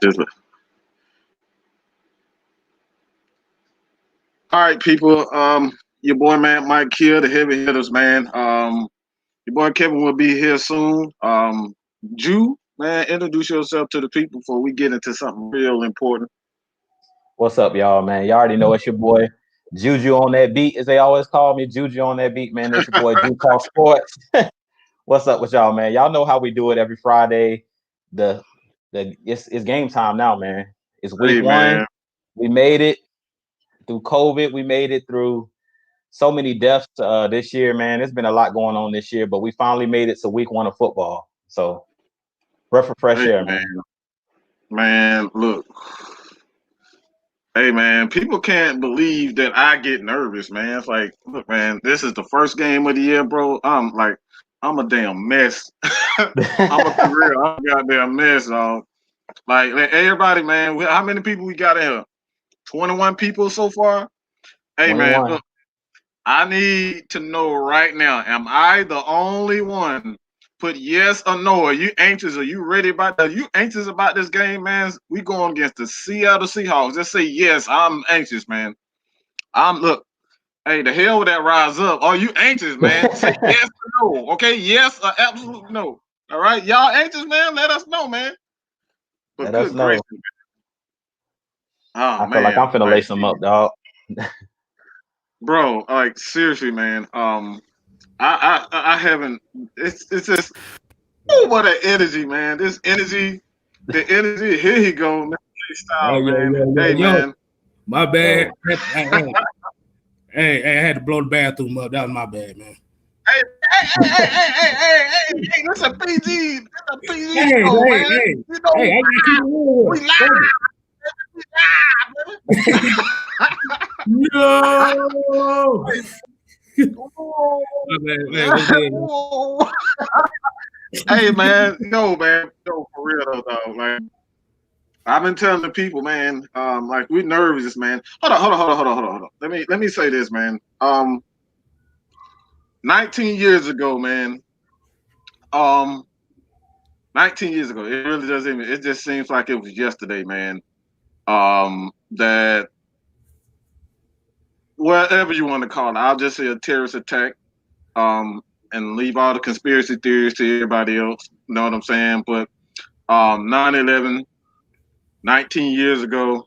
Just all right, people. Your boy man Mike here, the heavy hitters, man. Your boy Kevin will be here soon. Jew, man, introduce yourself to the people before we get into something real important. What's up, y'all, man? Y'all already know it's your boy Juju on that beat, as they always call me. Juju on that beat, man. It's your boy Juju Talks Sports. What's up with y'all, man? Y'all know how we do it every Friday. It's game time now, man. It's week Hey, one. man. We made it through COVID. We made it through so many deaths this year, man. There's been a lot going on this year, but we finally made it to week one of football. So, breath of fresh Hey, air, man. man. Man, look. Hey, man, people can't believe that I get nervous, man. It's like, look, man, this is the first game of the year, bro. I'm a damn mess. I'm a for real. I'm a goddamn mess, dog. Like everybody, man. How many people we got in here? 21 people so far. Hey, man, 21. look. I need to know right now, am I the only one? Put yes or no. Are you anxious? Are you ready about that? Are you anxious about this game, man? We going against the Seattle Seahawks. Just say yes, I'm anxious, man. Look, hey, the hell with that rise up. Are you anxious, man? Say yes or no. Okay, yes or absolute no. All right, y'all anxious, man? Let us know, man. But Let us good know. gracious, oh I feel like man, I'm finna like lace them up, dog. bro, like seriously, man. I haven't. It's just oh, what an energy, man. This energy, the energy. Here he go, man. Yo, Style, yo, man. yo, yo, Hey, yo. man. My bad. Oh. Hey, I had to blow the bathroom up. That was my bad, man. Hey, that's a PG. That's a PG Hey, show, man. hey, You know, hey, I got to keep it real. we live. Yo! My bad, man. What's good, man? Hey, man. No, man. No, for real, though, dog. Like, I've been telling the people, man, like we're nervous, man. Hold on. Let me say this, man. 19 years ago, man. Um, 19 years ago. It really doesn't even. It just seems like it was yesterday, man. That whatever you want to call it, I'll just say a terrorist attack. And leave all the conspiracy theories to everybody else. You know what I'm saying? But 9/11, 19 years ago,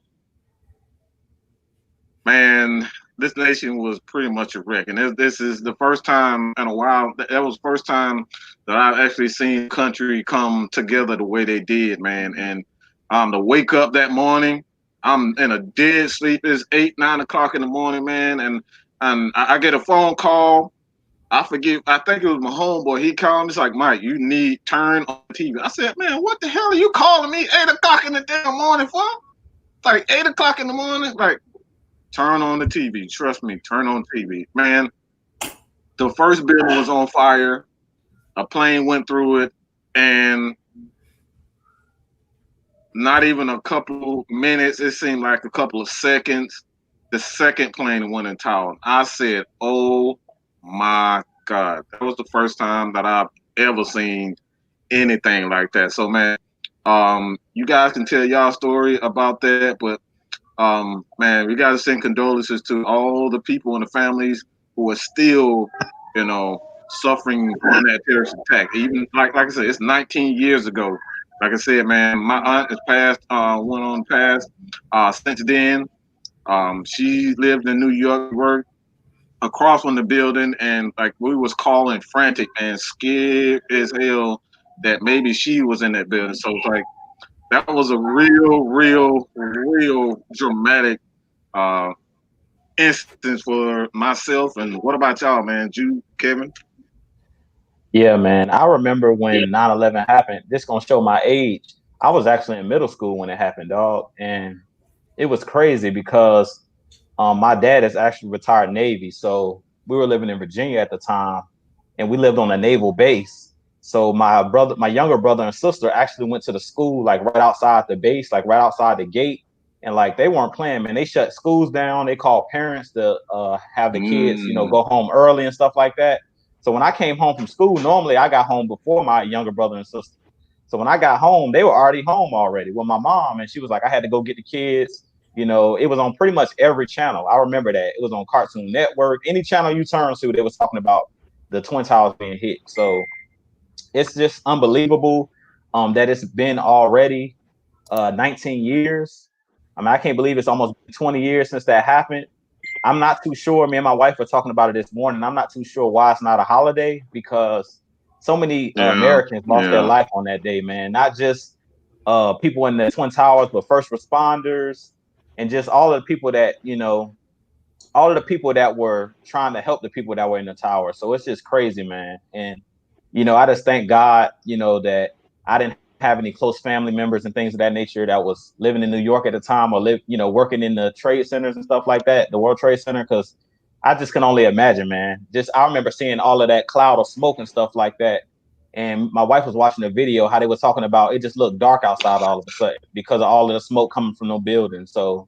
man, this nation was pretty much a wreck. And this is the first time in a while. That was the first time that I've actually seen the country come together the way they did, man. And to wake up that morning, I'm in a dead sleep. It's 8, 9 o'clock in the morning, man. And I get a phone call. I forget. I think it was my homeboy. He called me. He's like, Mike, you need turn on TV. I said, man, what the hell are you calling me 8 o'clock in the damn morning for? It's like 8 o'clock in the morning. Like, turn on the TV. Trust me, turn on TV. Man, the first building was on fire. A plane went through it, and not even a couple minutes. It seemed like a couple of seconds. The second plane went in town. I said, oh my God. That was the first time that I've ever seen anything like that. So man, you guys can tell y'all story about that, but man, we gotta send condolences to all the people and the families who are still, you know, suffering from that terrorist attack. Even like I said, it's 19 years ago. Like I said, man, my aunt has passed, went on past. Since then, she lived in New York, worked across from the building, and like we was calling frantic and scared as hell that maybe she was in that building. So it's like that was a real dramatic uh instance for myself. And what about y'all, man? Jude, Kevin? Yeah, man. I remember when 9/11 happened. This gonna show my age. I was actually in middle school when it happened, dog. And it was crazy because my dad is actually retired Navy. So we were living in Virginia at the time and we lived on a naval base. So my younger brother and sister actually went to the school like right outside the base, like right outside the gate. And like they weren't playing, man. They shut schools down. They called parents to have the kids, go home early and stuff like that. So when I came home from school, normally I got home before my younger brother and sister. So when I got home, they were already home already with my mom, and she was like, I had to go get the kids. You know, it was on pretty much every channel. I remember that. It was on Cartoon Network. Any channel you turn to, they was talking about the Twin Towers being hit. So it's just unbelievable that it's been already 19 years. I mean, I can't believe it's almost 20 years since that happened. I'm not too sure. Me and my wife were talking about it this morning. I'm not too sure why it's not a holiday, because so many Americans lost their life on that day, man. Not just people in the Twin Towers, but first responders and just all of the people that, you know, all of the people that were trying to help the people that were in the tower. So it's just crazy, man. And, you know, I just thank God, you know, that I didn't have any close family members and things of that nature that was living in New York at the time, or live, you know, working in the trade centers and stuff like that, the World Trade Center. Cause I just can only imagine, man. Just, I remember seeing all of that cloud of smoke and stuff like that. And my wife was watching a video how they were talking about it just looked dark outside all of a sudden because of all of the smoke coming from no building. So,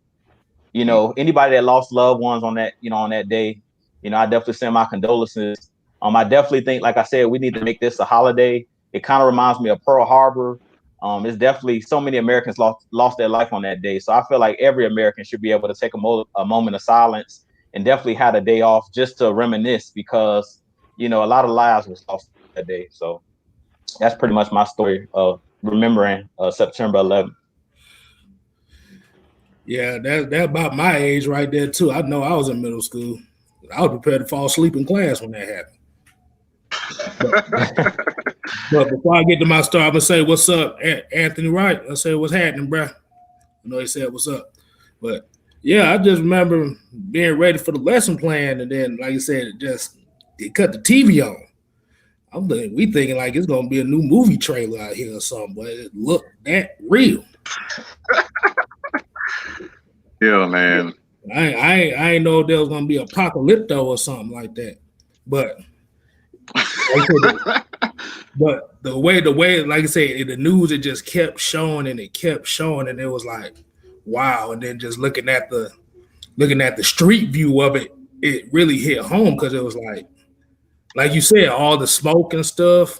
you know, anybody that lost loved ones on that, you know, on that day, you know, I definitely send my condolences. I definitely think, like I said, we need to make this a holiday. It kind of reminds me of Pearl Harbor. It's definitely so many Americans lost their life on that day. So I feel like every American should be able to take a moment of silence and definitely had a day off just to reminisce, because, you know, a lot of lives was lost that day. So that's pretty much my story of remembering September 11th. Yeah, that about my age right there too. I know I was in middle school. I was prepared to fall asleep in class when that happened. But before I get to my story, I'm gonna say what's up, Anthony Wright. I say what's happening, bro. I know he said what's up, but yeah, I just remember being ready for the lesson plan, and then, like you said, it cut the TV on. We thinking like it's gonna be a new movie trailer out here or something, but it looked that real. Yeah, man. I ain't know there was gonna be apocalypto or something like that, but the way like I said, in the news, it just kept showing and it kept showing, and it was like, wow. And then just looking at the street view of it, it really hit home, because it was like you said, all the smoke and stuff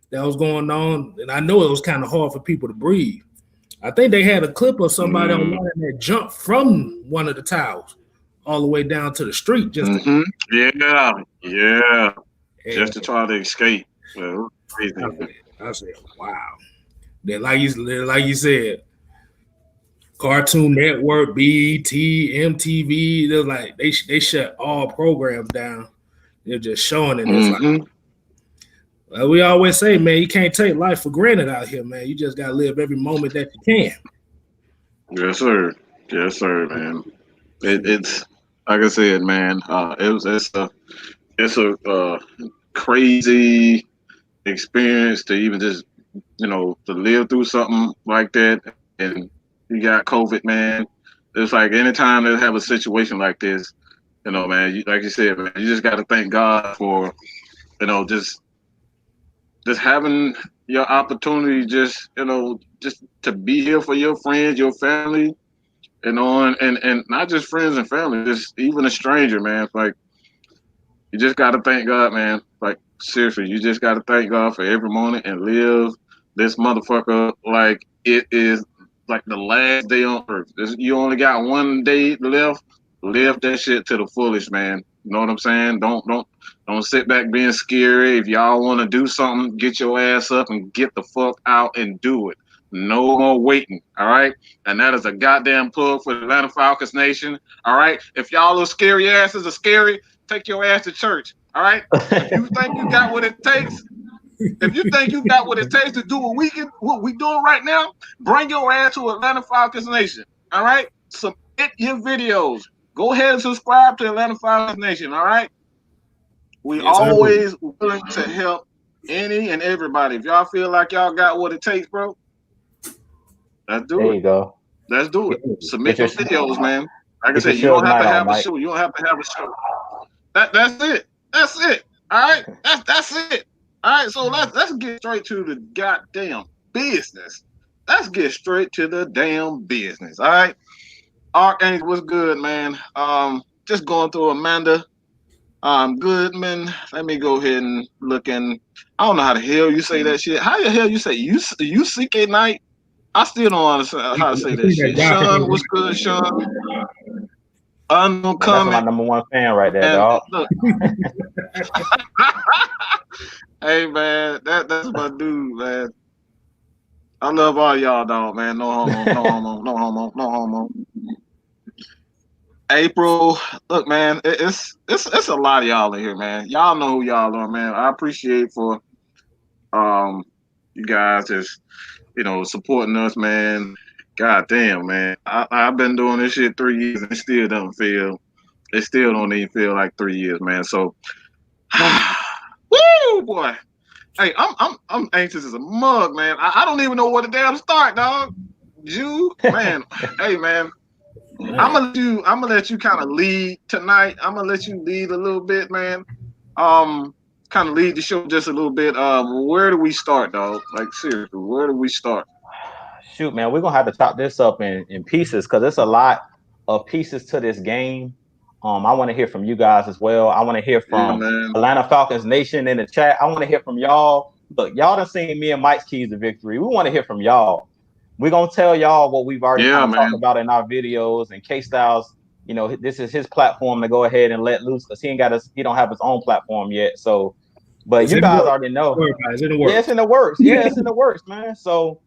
that was going on, and I know it was kind of hard for people to breathe. I think they had a clip of somebody online that jumped from one of the towers all the way down to the street. Just just to try to escape. Well, crazy. I said, wow. Then like you said, Cartoon Network, BET, MTV, they're like they shut all programs down. They're just showing it. It's like, well, we always say, man, you can't take life for granted out here, man. You just gotta live every moment that you can. Yes, sir. Yes, sir, man. It's like I said, man. It's a crazy experience to even just, you know, to live through something like that. And you got COVID, man. It's like anytime they have a situation like this, you know, man, like you said, man, you just got to thank God for, you know, just having your opportunity, just, you know, just to be here for your friends, your family, you know, and not just friends and family, just even a stranger, man. Like, you just got to thank God, man. Like, seriously, you just got to thank God for every moment and live this motherfucker like it is like the last day on earth. You only got one day left. Live that shit to the fullest, man. You know what I'm saying? Don't sit back being scary. If y'all want to do something, get your ass up and get the fuck out and do it. No more waiting, all right? And that is a goddamn plug for the Atlanta Falcons Nation, all right? If y'all little scary asses are scary, take your ass to church, all right? If you think you got what it takes, to do what we doing right now, bring your ass to Atlanta Falcons Nation, all right? Submit your videos. Go ahead and subscribe to Atlanta Falcons Nation, all right? We always willing to help any and everybody. If y'all feel like y'all got what it takes, bro, let's do it. There you go. Let's do it. Submit your videos, man. Like I said, you don't have to have a show. You don't have to have a show. That's it. That's it. All right. That's it. All right. So let's get straight to the goddamn business. Let's get straight to the damn business. All right. Archangel, what's good, man? Just going through Amanda. Goodman. Let me go ahead and look in. I don't know how the hell you say that shit. How the hell you say UCK Knight? I still don't understand how to say that shit. Sean, what's good, Sean? Unknown Man, that's my comment. number one fan right there, And dog. look. Hey man, that's my dude, man. I love all y'all, dog, man. No homo, no homo, no homo, no homo. April, look, man, it's a lot of y'all in here, man. Y'all know who y'all are, man. I appreciate for you guys just supporting us, man. God damn, man. I've been doing this shit 3 years and it still don't even feel like 3 years, man. So woo boy. Hey, I'm anxious as a mug, man. I don't even know where to damn start, dog. Man. Hey, man. I'm gonna let you kind of lead tonight. I'm gonna let you lead a little bit, man. Kind of lead the show just a little bit. Where do we start, dog? Like seriously, where do we start? Shoot, man, we're gonna have to chop this up in pieces because there's a lot of pieces to this game. I want to hear from you guys as well. I want to hear from Atlanta Falcons Nation in the chat. I want to hear from y'all. Look, y'all done seen me and Mike's keys to victory. We want to hear from y'all. We're gonna tell y'all what we've already talked about in our videos and K-Stlyz. This is his platform to go ahead and let loose because he don't have his own platform yet. So, but you guys already know. It's in the works. Yeah, it's in the works. Yeah, it's in the works, man. So,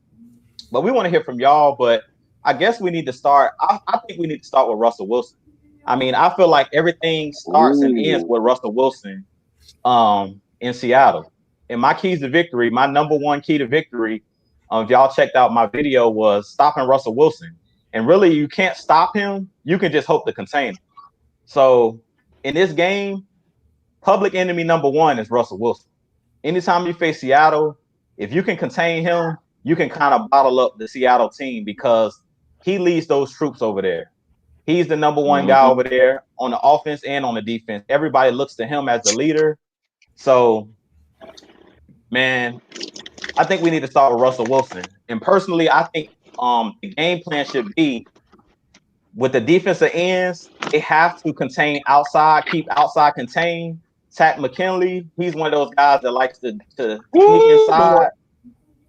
but we want to hear from y'all. But I guess we need to start. I think we need to start with Russell Wilson. I mean, I feel like everything starts and ends with Russell Wilson in Seattle. And my keys to victory, my number one key to victory, if y'all checked out my video, was stopping Russell Wilson. And really, you can't stop him. You can just hope to contain him. So in this game, public enemy number one is Russell Wilson. Anytime you face Seattle, if you can contain him, you can kind of bottle up the Seattle team because he leads those troops over there. He's the number one guy over there on the offense and on the defense. Everybody looks to him as the leader. So, man, I think we need to start with Russell Wilson. And personally, I think the game plan should be with the defensive ends, they have to contain outside, keep outside contained. Takk McKinley, he's one of those guys that likes to sneak inside.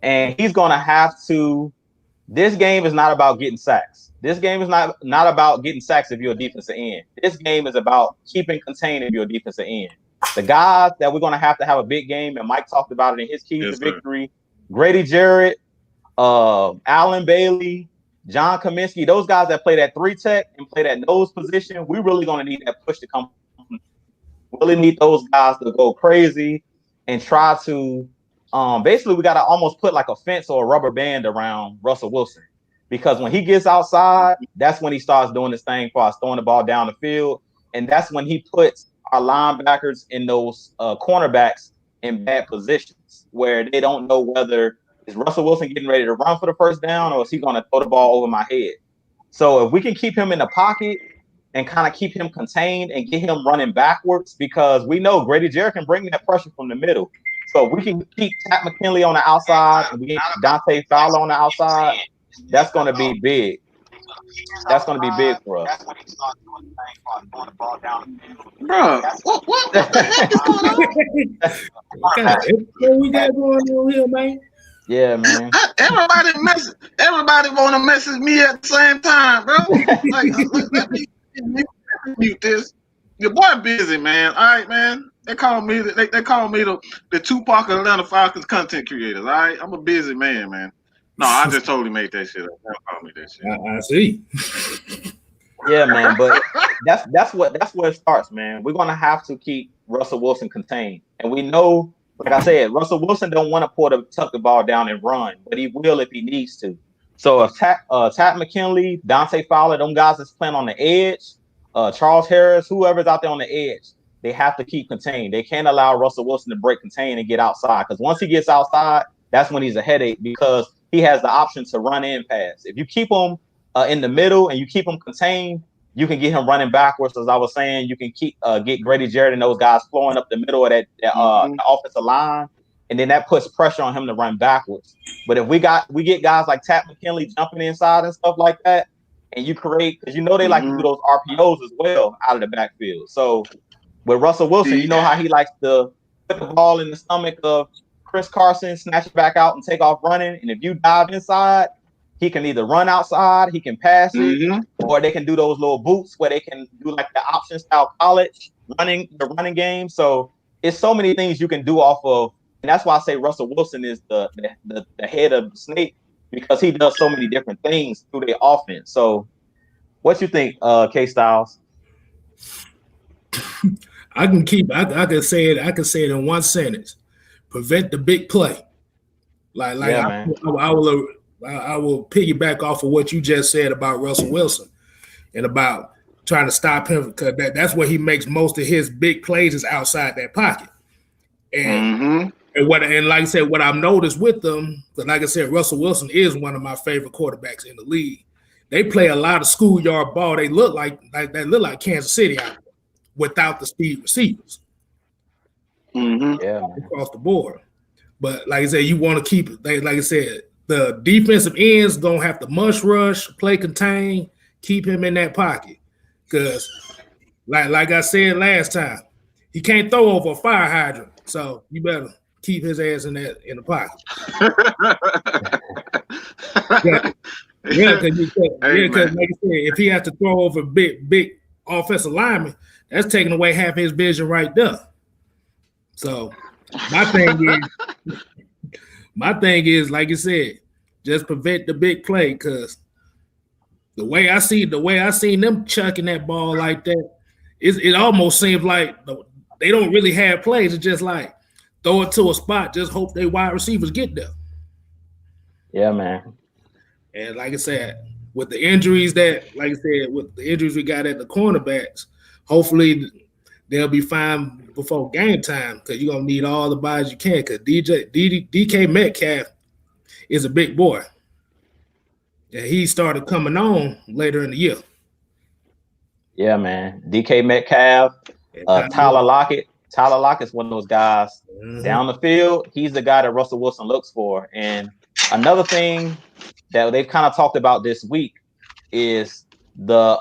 And he's going to have to – this game is not about getting sacks. This game is not about getting sacks if you're a defensive end. This game is about keeping contained if you're a defensive end. The guys that we're going to have a big game, and Mike talked about it in his keys to victory, Grady Jarrett, Allen Bailey, John Kaminsky, those guys that play that 3-tech and play that nose position, we really going to need that push to come. Really need those guys to go crazy and try to basically we got to almost put like a fence or a rubber band around Russell Wilson because when he gets outside, that's when he starts doing this thing for us, throwing the ball down the field. And that's when he puts our linebackers in those cornerbacks in bad positions where they don't know whether is Russell Wilson getting ready to run for the first down or is he going to throw the ball over my head? So if we can keep him in the pocket and kind of keep him contained and get him running backwards because we know Grady Jarrett can bring that pressure from the middle. So if we can keep Takk McKinley on the outside and we get Dante Fowler on the outside, that's going to be big. That's going to be big for us. Bro, what the heck is going on? What we got going on here, man? Yeah, man. Everybody want to message me at the same time, bro. Like, let me mute this. Your boy busy, man. All right, man. They call me the Tupac of Atlanta Falcons content creators. All right, I'm a busy man, man. No, I just totally made that shit up. Don't call me that shit. I see. Yeah, man, but that's where it starts, man. We're gonna have to keep Russell Wilson contained, and we know, like I said, Russell Wilson don't want to tuck the ball down and run, but he will if he needs to. So if Takk McKinley, Dante Fowler, them guys that's playing on the edge, Charles Harris, whoever's out there on the edge, they have to keep contained. They can't allow Russell Wilson to break contain and get outside because once he gets outside, that's when he's a headache because he has the option to run and pass. If you keep him in the middle and you keep him contained, you can get him running backwards. As I was saying, you can get Grady Jarrett and those guys flowing up the middle of that the offensive line, and then that puts pressure on him to run backwards. But if we get guys like Takk McKinley jumping inside and stuff like that, and you create, because they like to do those RPOs as well out of the backfield. So with Russell Wilson, you know how he likes to put the ball in the stomach of Chris Carson, snatch it back out and take off running. And if you dive inside, he can either run outside, he can pass it, or they can do those little boots where they can do like the option style college the running game. So it's so many things you can do off of, and that's why I say Russell Wilson is the head of the snake, because he does so many different things through their offense. So what you think, K-Stlyz? I can say it in one sentence. Prevent the big play. I will piggyback off of what you just said about Russell Wilson and about trying to stop him, because that's where he makes most of his big plays is outside that pocket. And like I said, what I've noticed with them, because like I said, Russell Wilson is one of my favorite quarterbacks in the league. They play a lot of schoolyard ball. They look like Kansas City out there without the speed receivers. Across the board. But like I said, you want to keep it. Like I said, the defensive ends gonna have to mush rush, play contain, keep him in that pocket. Because like I said last time, he can't throw over a fire hydrant. So you better keep his ass in the pocket. Because like I said, if he has to throw over big offensive lineman, that's taking away half his vision right there. So my thing is, like you said, just prevent the big play, because the way I seen them chucking that ball like that, it almost seems like they don't really have plays. It's just like throw it to a spot, just hope they wide receivers get there. Yeah, man. And like I said, with the injuries we got at the cornerbacks, hopefully they'll be fine before game time, because you're gonna need all the bodies you can, because DK Metcalf is a big boy. And he started coming on later in the year. Yeah, man. DK Metcalf, Tyler Lockett. Tyler Lockett's one of those guys down the field. He's the guy that Russell Wilson looks for. And another thing that they've kind of talked about this week is the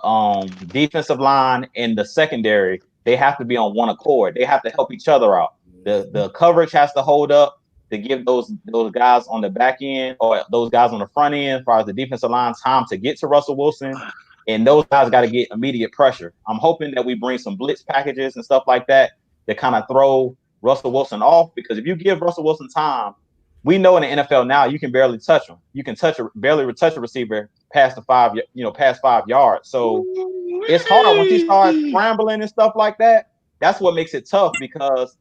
defensive line and the secondary. They have to be on one accord. They have to help each other out. The coverage has to hold up to give those guys on the back end or those guys on the front end, as far as the defensive line, time to get to Russell Wilson. And those guys got to get immediate pressure. I'm hoping that we bring some blitz packages and stuff like that kind of throw Russell Wilson off, because if you give Russell Wilson time, we know in the NFL now you can barely touch him. You can barely touch a receiver past 5 yards. So it's hard once he starts scrambling and stuff like that. That's what makes it tough, because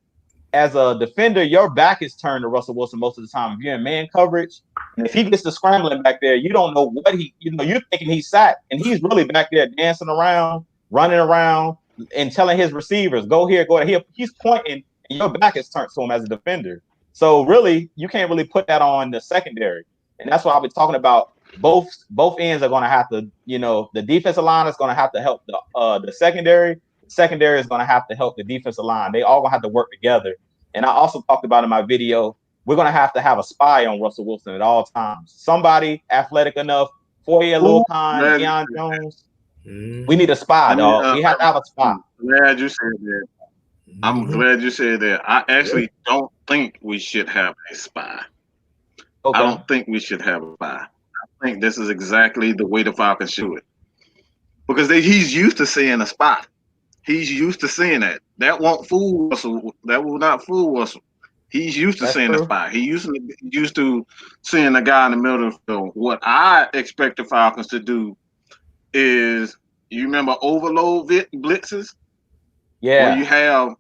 as a defender, your back is turned to Russell Wilson most of the time. If you're in man coverage, and if he gets to scrambling back there, you don't know what you're thinking he's sacked, and he's really back there dancing around, running around, and telling his receivers, go here, go here. He's pointing, and your back is turned to him as a defender. So really, you can't really put that on the secondary. And that's why I've been talking about both ends are going to have to, the defensive line is going to have to help the secondary. The secondary is going to have to help the defensive line. They all going to have to work together. And I also talked about in my video, we're going to have a spy on Russell Wilson at all times. Somebody athletic enough, 4-year little Khan, Deion Jones. We need a spy, dog. We have to have a spy. Glad you said that. I'm glad you said that. I actually don't think we should have a spy. Okay. I don't think we should have a spy. I think this is exactly the way the Falcons should do it. Because he's used to seeing a spy. He's used to seeing that. That won't fool Russell. That will not fool Russell. He's used to seeing a spy. He used to seeing a guy in the middle of the field. What I expect the Falcons to do is, you remember overload blitzes? Yeah. Where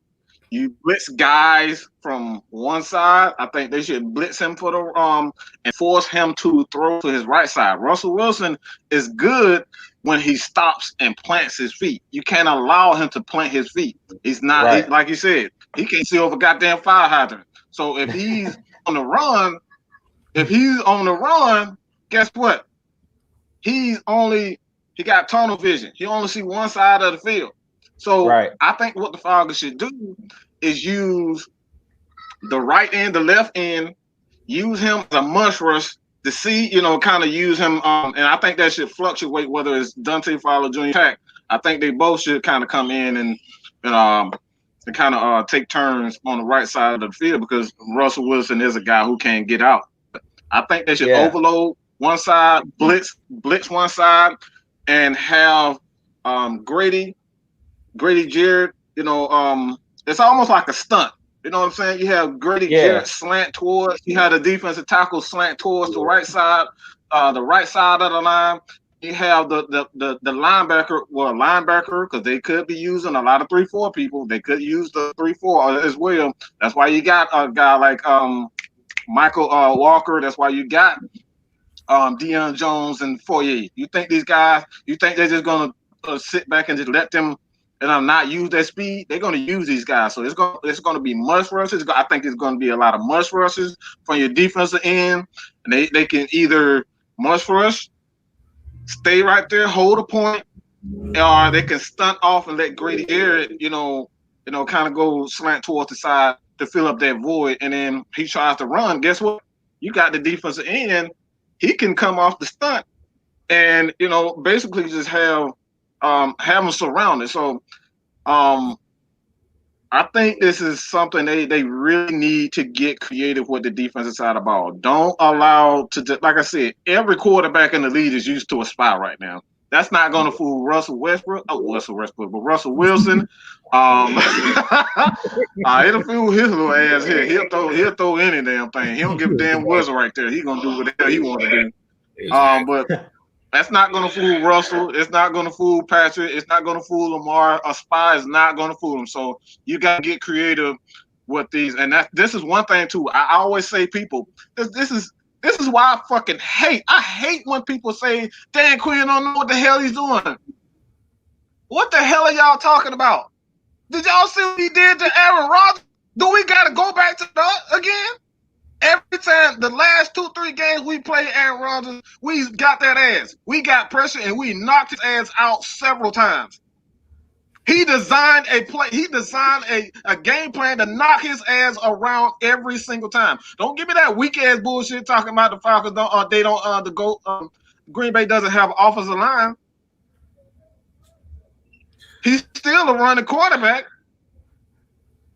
you blitz guys from one side. I think they should blitz him for the and force him to throw to his right side. Russell Wilson is good when he stops and plants his feet. You can't allow him to plant his feet. He's not like you said. He can't see over goddamn fire hydrant. So if he's on the run, guess what? He got tunnel vision. He only see one side of the field. So I think what the Falcons should do is use the right end, the left end, use him as a mush rush to see, kind of use him. And I think that should fluctuate, whether it's Dante Fowler Jr. Pack. I think they both should kind of come in and to kind of take turns on the right side of the field because Russell Wilson is a guy who can get out. I think they should overload one side, blitz one side, and have Grady Jarrett. It's almost like a stunt. You know what I'm saying? You have Grady Jarrett slant towards. You have the defensive tackle slant towards the right side of the line. You have the linebacker, because they could be using a lot of 3-4 people. They could use the 3-4 as well. That's why you got a guy like Michael Walker. That's why you got Deion Jones and Foyer. You think these guys? You think they're just gonna sit back and just let them not use their speed? They're gonna use these guys. So it's gonna be mush rushes. I think it's gonna be a lot of mush rushes from your defensive end. And they can either mush rush, stay right there, hold a point, or they can stunt off and let Grady Jarrett, kind of go slant towards the side to fill up that void. And then he tries to run. Guess what? You got the defensive end. He can come off the stunt and, basically just have him surrounded. So I think this is something they really need to get creative with the defensive side of the ball. Don't allow like I said, every quarterback in the league is used to a spy right now. That's not going to fool Russell Wilson. It'll fool his little ass here. He'll throw any damn thing. He don't give a damn whistle right there. He gonna do whatever he want to do. But that's not going to fool Russell. It's not going to fool Patrick. It's not going to fool Lamar. A spy is not going to fool him. So you got to get creative with these. And this is one thing too. I always say, people, this is why I fucking hate. I hate when people say Dan Quinn don't know what the hell he's doing. What the hell are y'all talking about? Did y'all see what he did to Aaron Rodgers? Do we got to go back to that again? Every time, the last 2-3 games we played Aaron Rodgers, we got that ass. We got pressure and we knocked his ass out several times. He designed a play. He designed a game plan to knock his ass around every single time. Don't give me that weak ass bullshit talking about the Falcons. Green Bay doesn't have an offensive line. He's still a running quarterback.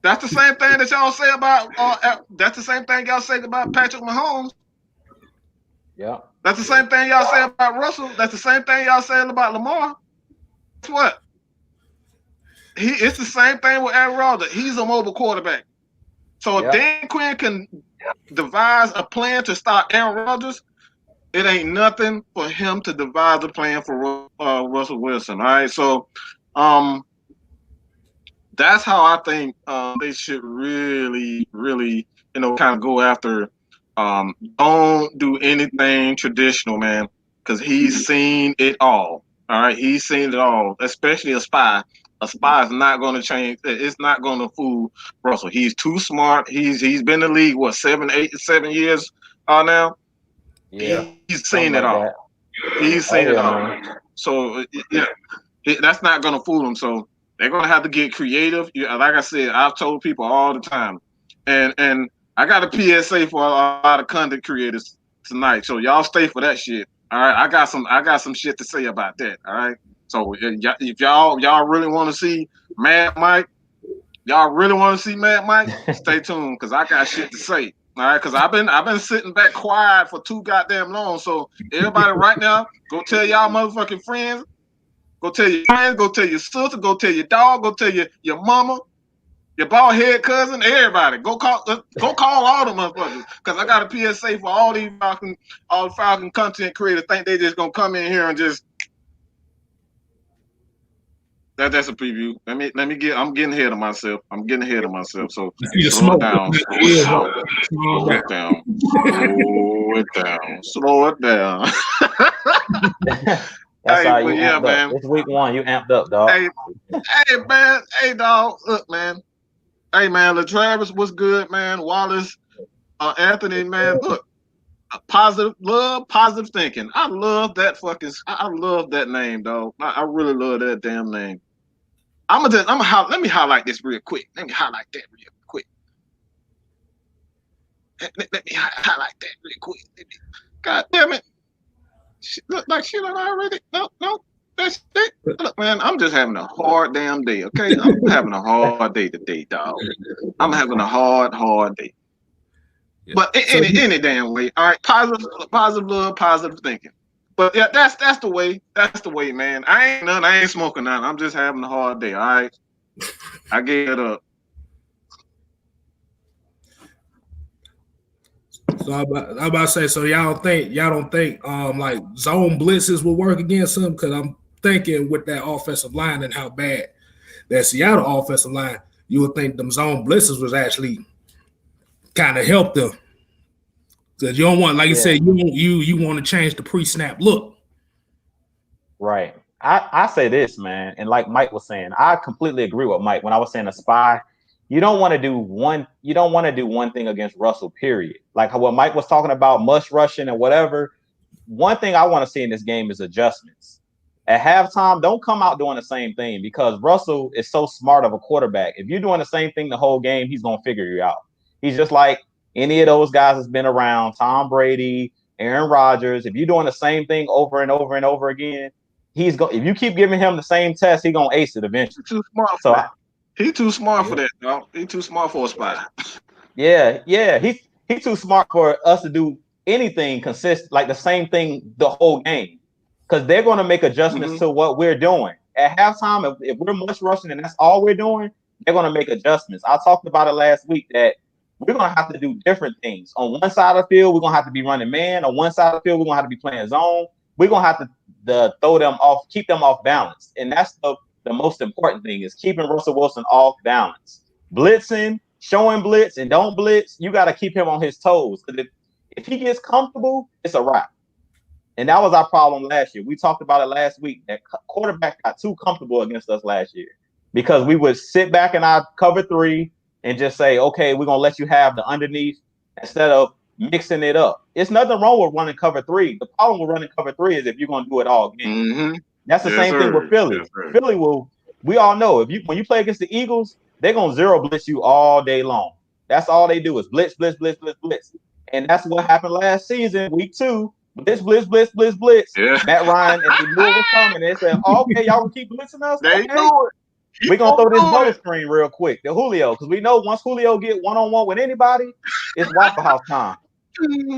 That's the same thing that y'all say about. That's the same thing y'all say about Patrick Mahomes. Yeah. That's the same thing y'all say about Russell. That's the same thing y'all saying about Lamar. Guess what? It's the same thing with Aaron Rodgers. He's a mobile quarterback. So if Dan Quinn can devise a plan to stop Aaron Rodgers, it ain't nothing for him to devise a plan for Russell Wilson. All right. So, that's how I think they should really, really, kind of go after. Don't do anything traditional, man, because he's seen it all. All right, he's seen it all, especially a spy. A spy is not going to change. It's not going to fool Russell. He's too smart. He's been in the league 7 years now. Yeah, he's seen it all. He's seen it all. Man. So that's not going to fool him. So they're going to have to get creative. Like I said, I've told people all the time. And I got a PSA for a lot of content creators tonight. So y'all stay for that shit. All right. I got some shit to say about that. All right. So if y'all really want to see Mad Mike, stay tuned because I got shit to say. All right, because I've been sitting back quiet for too goddamn long. So everybody right now, go tell y'all motherfucking friends. Go tell your friends, go tell your sister, go tell your dog, go tell your mama, your bald head cousin, everybody. Go call all the motherfuckers. Because I got a PSA for all these Falcon content creators think they just gonna come in here and just. That's a preview. I'm getting ahead of myself. So slow it down. Slow it down. That's how you amped up. It's week 1. You amped up, dog. Hey, man. Hey, dog. Look, man. Hey, man. LaTravis was good, man. Wallace, Anthony, man. Look, positive thinking. I love that name, dog. I really love that damn name. Let me highlight this real quick. Let me highlight that real quick. God damn it. Look like shit already. No. Look, man, I'm just having a hard damn day. Okay, I'm having a hard day today, dog. I'm having a hard day. Yeah. But any damn way, all right. Positive love, positive thinking. But yeah, that's the way. That's the way, man. I ain't smoking none. I'm just having a hard day. All right. I gave it up. So I'm about to say, so y'all don't think like zone blitzes will work against them? Because I'm thinking with that offensive line and how bad that Seattle offensive line, you would think them zone blitzes was actually kind of help them. Because you don't want, like you said, you want to change the pre-snap look. Right. I say this, man, and like Mike was saying, I completely agree with Mike when I was saying a spy. You don't want to do one thing against Russell, period. Like what Mike was talking about, mush rushing and whatever. One thing I want to see in this game is adjustments. At halftime, don't come out doing the same thing because Russell is so smart of a quarterback. If you're doing the same thing the whole game, he's going to figure you out. He's just like any of those guys that's been around, Tom Brady, Aaron Rodgers. If you're doing the same thing over and over and over again, if you keep giving him the same test, he's going to ace it eventually. Too smart for that. He's too smart for that, dog. He's too smart for a spy. Yeah. He's too smart for us to do anything consistent, like the same thing the whole game. Because they're going to make adjustments to what we're doing. At halftime, if we're much rushing and that's all we're doing, they're going to make adjustments. I talked about it last week that we're going to have to do different things. On one side of the field, we're going to have to be running man. On one side of the field, we're going to have to be playing zone. We're going to have to throw them off, keep them off balance. And that's the most important thing is keeping Russell Wilson off balance. Blitzing, showing blitz, and don't blitz, you got to keep him on his toes. Because if he gets comfortable, it's a wrap. And that was our problem last year. We talked about it last week. That quarterback got too comfortable against us last year because we would sit back in our cover 3 and just say, okay, we're going to let you have the underneath instead of mixing it up. It's nothing wrong with running cover 3. The problem with running cover 3 is if you're going to do it all game. Mm-hmm. That's the same thing with Philly. Yes, Philly we all know when you play against the Eagles, they're going to zero blitz you all day long. That's all they do is blitz. And that's what happened last season, week 2. Blitz. Yeah. Matt Ryan and the Louisville coming. They said, okay, y'all can keep blitzing us. They do it. We're going to throw this bubble screen real quick to Julio because we know once Julio get one-on-one with anybody, it's Waffle House time.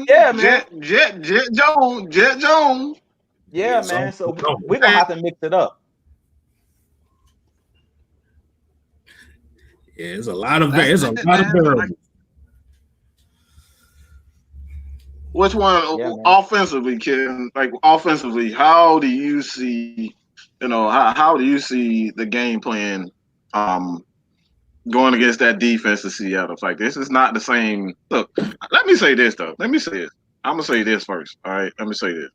Yeah, man. Jet Jones. Yeah, man. So we're going to have to mix it up. Yeah, it's a lot of variables. Which one offensively, Ken? Like offensively, how do you see, how do you see the game plan going against that defense of Seattle? It's like this is not the same. Look, let me say this though. I'm gonna say this first. All right. Let me say this.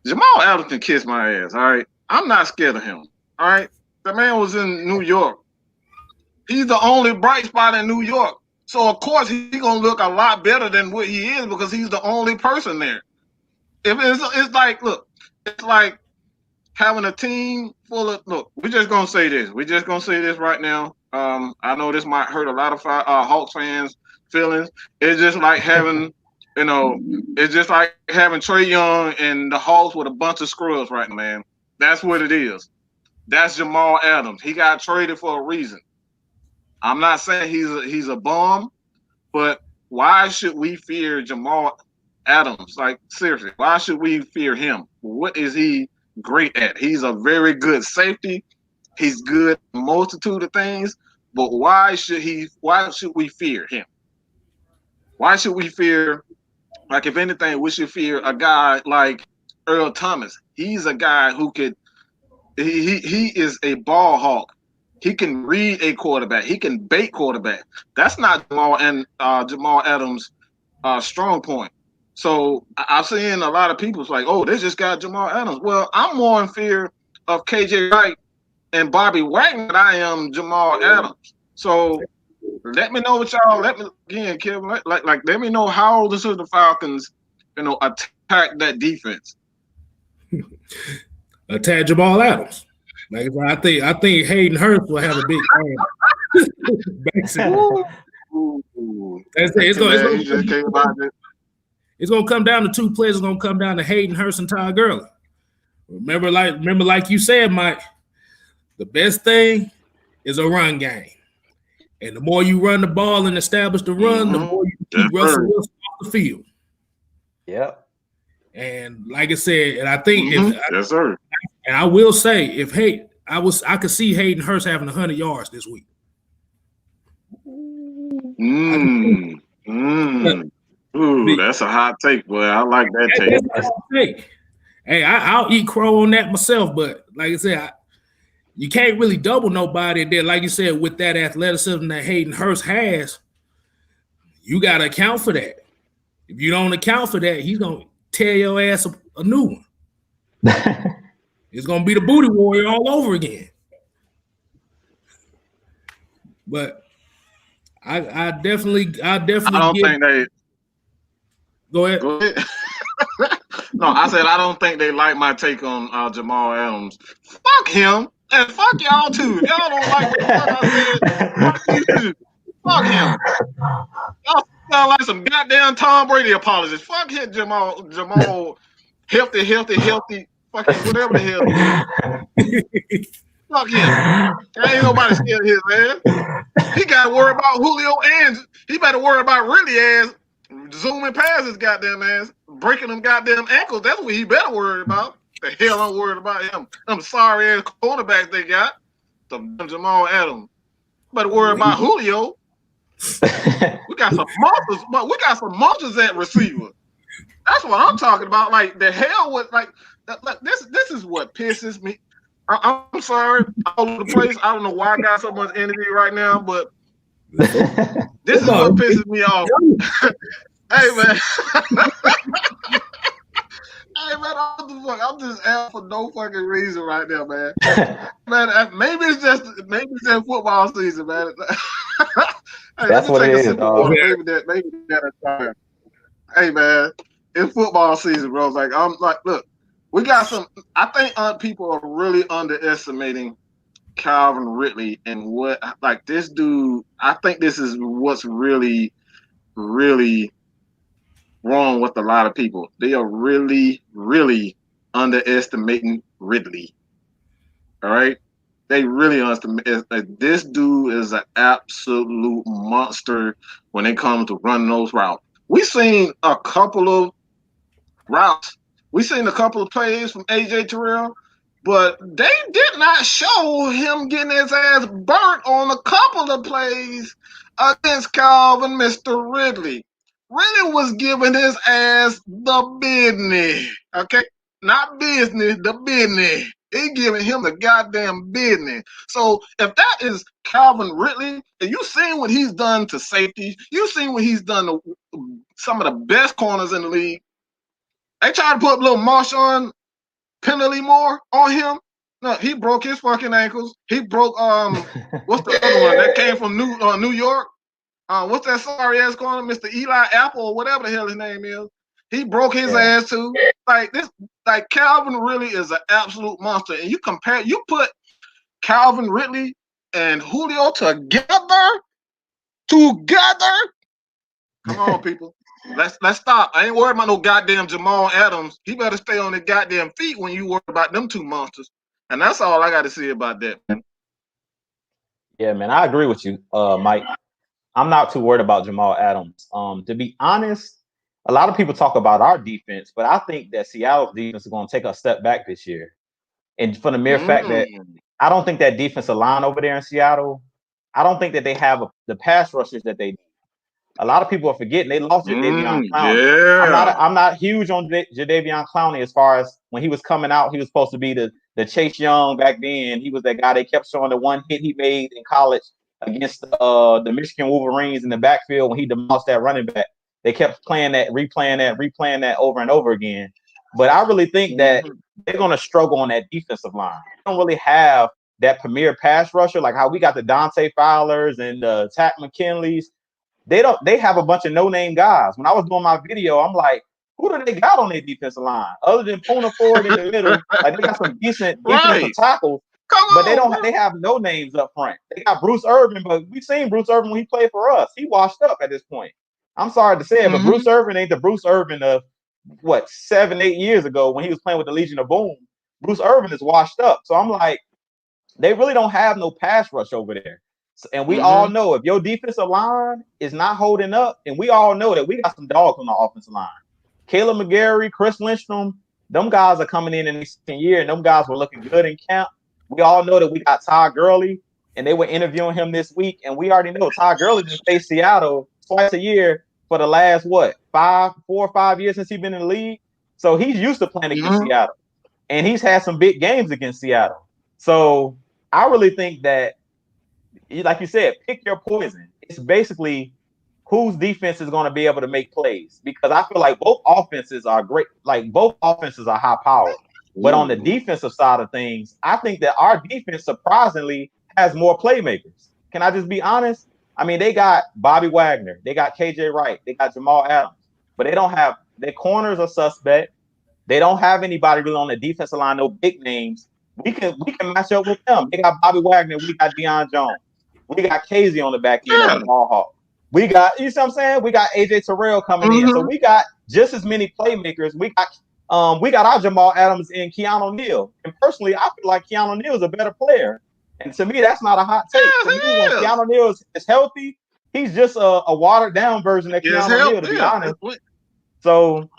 Jamal Adams can kiss my ass. All right. I'm not scared of him. All right. The man was in New York. He's the only bright spot in New York. So, of course, he's going to look a lot better than what he is because he's the only person there. It's like having a team full of – look, we're just going to say this. We're just going to say this right now. I know this might hurt a lot of Hawks fans' feelings. It's just like having – it's just like having Trae Young and the Hawks with a bunch of scrubs right now, man. That's what it is. That's Jamal Adams. He got traded for a reason. I'm not saying he's a bum, but why should we fear Jamal Adams? Like, seriously, why should we fear him? What is he great at? He's a very good safety. He's good at a multitude of things, but why should we fear him? Why should we fear, like, if anything, we should fear a guy like Earl Thomas. He's a guy who he is a ball hawk. He can read a quarterback. He can bait quarterback. That's not Jamal Adams' strong point. So I've seen a lot of people like, oh, they just got Jamal Adams. Well, I'm more in fear of KJ Wright and Bobby Wagner than I am Jamal Adams. So let me know what y'all. Let me again, Kevin. Let me know how the Falcons, attack that defense. Attack Jamal Adams. Like I think Hayden Hurst will have a big it's gonna come down to 2 players. It's gonna come down to Hayden Hurst and Todd Gurley. Remember, like you said, Mike, the best thing is a run game. And the more you run the ball and establish the run, the more you keep Russell Wilson off the field. Yep. And like I said, and I think yes, sir. And I will say, if I could see Hayden Hurst having 100 yards this week. Ooh, that's a hot take, boy. I like that take. Hey, I'll eat crow on that myself, but like I said, you can't really double nobody. And then, like you said, with that athleticism that Hayden Hurst has, you got to account for that. If you don't account for that, he's going to tear your ass a new one. It's going to be the booty warrior all over again. But I definitely don't think they. Go ahead. No, I said I don't think they like my take on Jamal Adams. Fuck him and fuck y'all too. If y'all don't like what the fuck I said, fuck him. Y'all sound like some goddamn Tom Brady apologists. Fuck him, Jamal, healthy, fucking whatever the hell. Fuck him. There ain't nobody scared of his ass. He got to worry about Julio and he better worry about really ass zooming past his goddamn ass, breaking them goddamn ankles. That's what he better worry about. The hell I'm worried about him. I'm sorry ass cornerbacks they got. The Jamal Adams. Better worry about Julio. We got some monsters, but we got some monsters at receiver. That's what I'm talking about. Like the hell with like this is what pisses me. I'm sorry, all over the place. I don't know why I got so much energy right now, but this is what pisses me off. Hey man, I'm just out for no fucking reason right now, man. Man, maybe it's just football season, man. Hey, that's what it is, dog. Maybe that. Hey man, it's football season, bro. Like I'm like, look. We got some. I think people are really underestimating Calvin Ridley and what like this dude. I think this is what's really, really wrong with a lot of people. They are really, really underestimating Ridley. All right, they really underestimate. This dude is an absolute monster when it comes to running those routes. We've seen a couple of routes. We seen a couple of plays from AJ Terrell, but they did not show him getting his ass burnt on a couple of plays against Calvin, Mr. Ridley. Ridley was giving his ass the business, okay? Not business, the business. He giving him the goddamn business. So if that is Calvin Ridley, and you seen what he's done to safety, you seen what he's done to some of the best corners in the league. They tried to put a little Marshawn Penalty more on him. No, he broke his fucking ankles. He broke what's the other one that came from New York? What's that sorry ass corner, Mr. Eli Apple or whatever the hell his name is? He broke his ass too. Like Calvin really is an absolute monster. And you put Calvin Ridley and Julio together. Come on, people. Let's stop. I ain't worried about no goddamn Jamal Adams. He better stay on his goddamn feet when you worry about them two monsters. And that's all I got to say about that, man. Yeah, man, I agree with you, Mike. I'm not too worried about Jamal Adams. To be honest, a lot of people talk about our defense, but I think that Seattle's defense is going to take a step back this year. And for the mere fact that I don't think that defensive line over there in Seattle, I don't think that they have the pass rushers that they need. A lot of people are forgetting they lost Jadeveon Clowney. Yeah. I'm not huge on Jadeveon Clowney as far as when he was coming out. He was supposed to be the Chase Young back then. He was that guy they kept showing the one hit he made in college against the Michigan Wolverines in the backfield when he demolished that running back. They kept replaying that over and over again. But I really think that they're going to struggle on that defensive line. They don't really have that premier pass rusher like how we got the Dante Fowlers and the Tack McKinleys. They have a bunch of no-name guys. When I was doing my video, I'm like, who do they got on their defensive line? Other than Puna Ford in the middle, like they got some decent defensive tackles, but they have no names up front. They got Bruce Irvin, but we've seen Bruce Irvin when he played for us. He washed up at this point. I'm sorry to say it, but Bruce Irvin ain't the Bruce Irvin of 7-8 years ago when he was playing with the Legion of Boom. Bruce Irvin is washed up. So I'm like, they really don't have no pass rush over there. And we all know if your defensive line is not holding up, and we all know that we got some dogs on the offensive line. Caleb McGarry, Chris Lindstrom, them guys are coming in the second year, and them guys were looking good in camp. We all know that we got Todd Gurley, and they were interviewing him this week, and we already know Todd Gurley just faced Seattle twice a year for the last, 4 or 5 years since he's been in the league. So he's used to playing against Seattle, and he's had some big games against Seattle. So I really think that, like you said, pick your poison. It's basically whose defense is going to be able to make plays, because I feel like both offenses are great. Like both offenses are high powered, but on the defensive side of things, I think that our defense surprisingly has more playmakers. Can I just be honest? I mean, they got Bobby Wagner, they got KJ Wright, they got Jamal Adams, but they don't have, their corners are suspect. They don't have anybody really on the defensive line, no big names. We can match up with them. They got Bobby Wagner, we got Deion Jones, we got Casey on the back end of the ball hawk. We got, you see what I'm saying? We got AJ Terrell coming in. So we got just as many playmakers. We got our Jamal Adams and Keanu Neal. And personally, I feel like Keanu Neal is a better player. And to me, that's not a hot take. To me, when Keanu Neal is healthy, he's just a watered down version of Keanu Neal, to be honest. So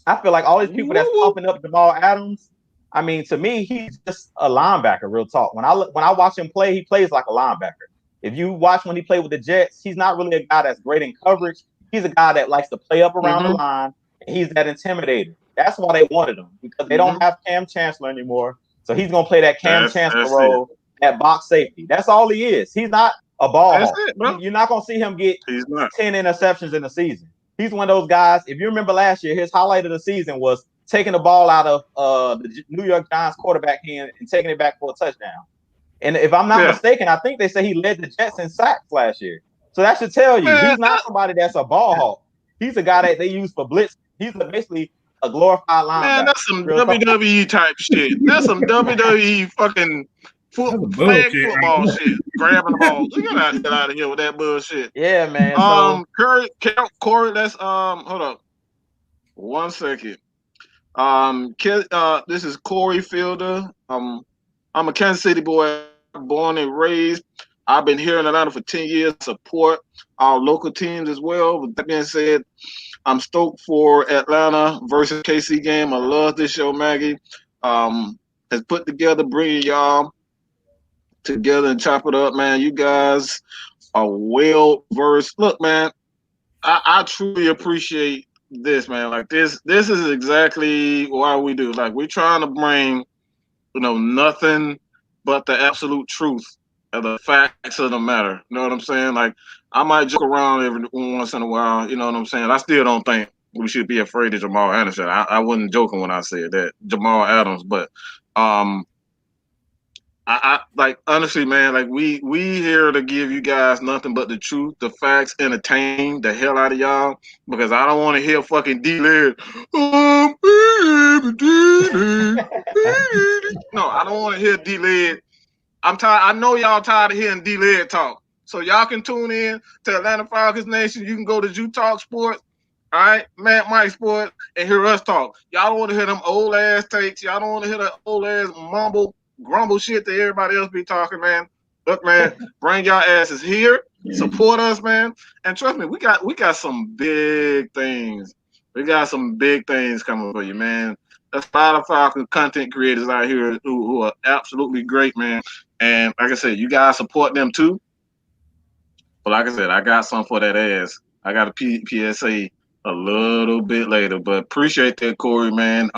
I feel like all these people that's pumping up Jamal Adams, I mean, to me, he's just a linebacker, real talk. When I watch him play, he plays like a linebacker. If you watch when he played with the Jets, he's not really a guy that's great in coverage. He's a guy that likes to play up around the line, and he's that intimidator. That's why they wanted him, because they don't have Cam Chancellor anymore. So he's going to play that Cam Chancellor role at box safety. That's all he is. He's not a ball hawk. You're not going to see him get 10 interceptions in a season. He's one of those guys. If you remember last year, his highlight of the season was taking the ball out of the New York Giants quarterback hand and taking it back for a touchdown. And if I'm not mistaken, I think they say he led the Jets in sacks last year. So that should tell you he's not somebody that's a ball hawk. He's a guy that they use for blitz. He's basically a glorified linebacker. Man, that's some WWE type shit. That's some WWE fucking flag football shit. Grabbing the ball. You gotta get out of here with that bullshit. Yeah, man. Corey, let's hold up. 1 second. This is Corey Fielder. I'm a Kansas City boy, born and raised. I've been here in Atlanta for 10 years, support our local teams as well. With that being said, I'm stoked for Atlanta versus KC game. I love this show, Maggie. Has put together, bringing y'all together and chop it up, man. You guys are well versed. Look, man, I truly appreciate this, man. Like this is exactly why we do. Like, we're trying to bring, nothing but the absolute truth of the facts of the matter. You know what I'm saying? Like, I might joke around every once in a while. You know what I'm saying? I still don't think we should be afraid of Jamal Anderson. I wasn't joking when I said that, Jamal Adams. But I like, honestly, man, like we here to give you guys nothing but the truth, the facts, entertain the hell out of y'all, because I don't want to hear fucking D-Led. No, I don't want to hear D-Led. I'm tired. I know y'all tired of hearing D-Led talk. So y'all can tune in to Atlanta Falcons Nation. You can go to Talks Sports, all right, Mike Sports, and hear us talk. Y'all don't want to hear them old ass takes. Y'all don't want to hear that old ass grumble shit that everybody else be talking, man. Look, man, bring y'all asses here, support us, man, and trust me, we got some big things. We got some big things coming for you, man. There's a lot of Falcons content creators out here who are absolutely great, man. And like I said, you guys support them too. But like I said, I got some for that ass. I got a PSA a little bit later, but appreciate that, Corey, man.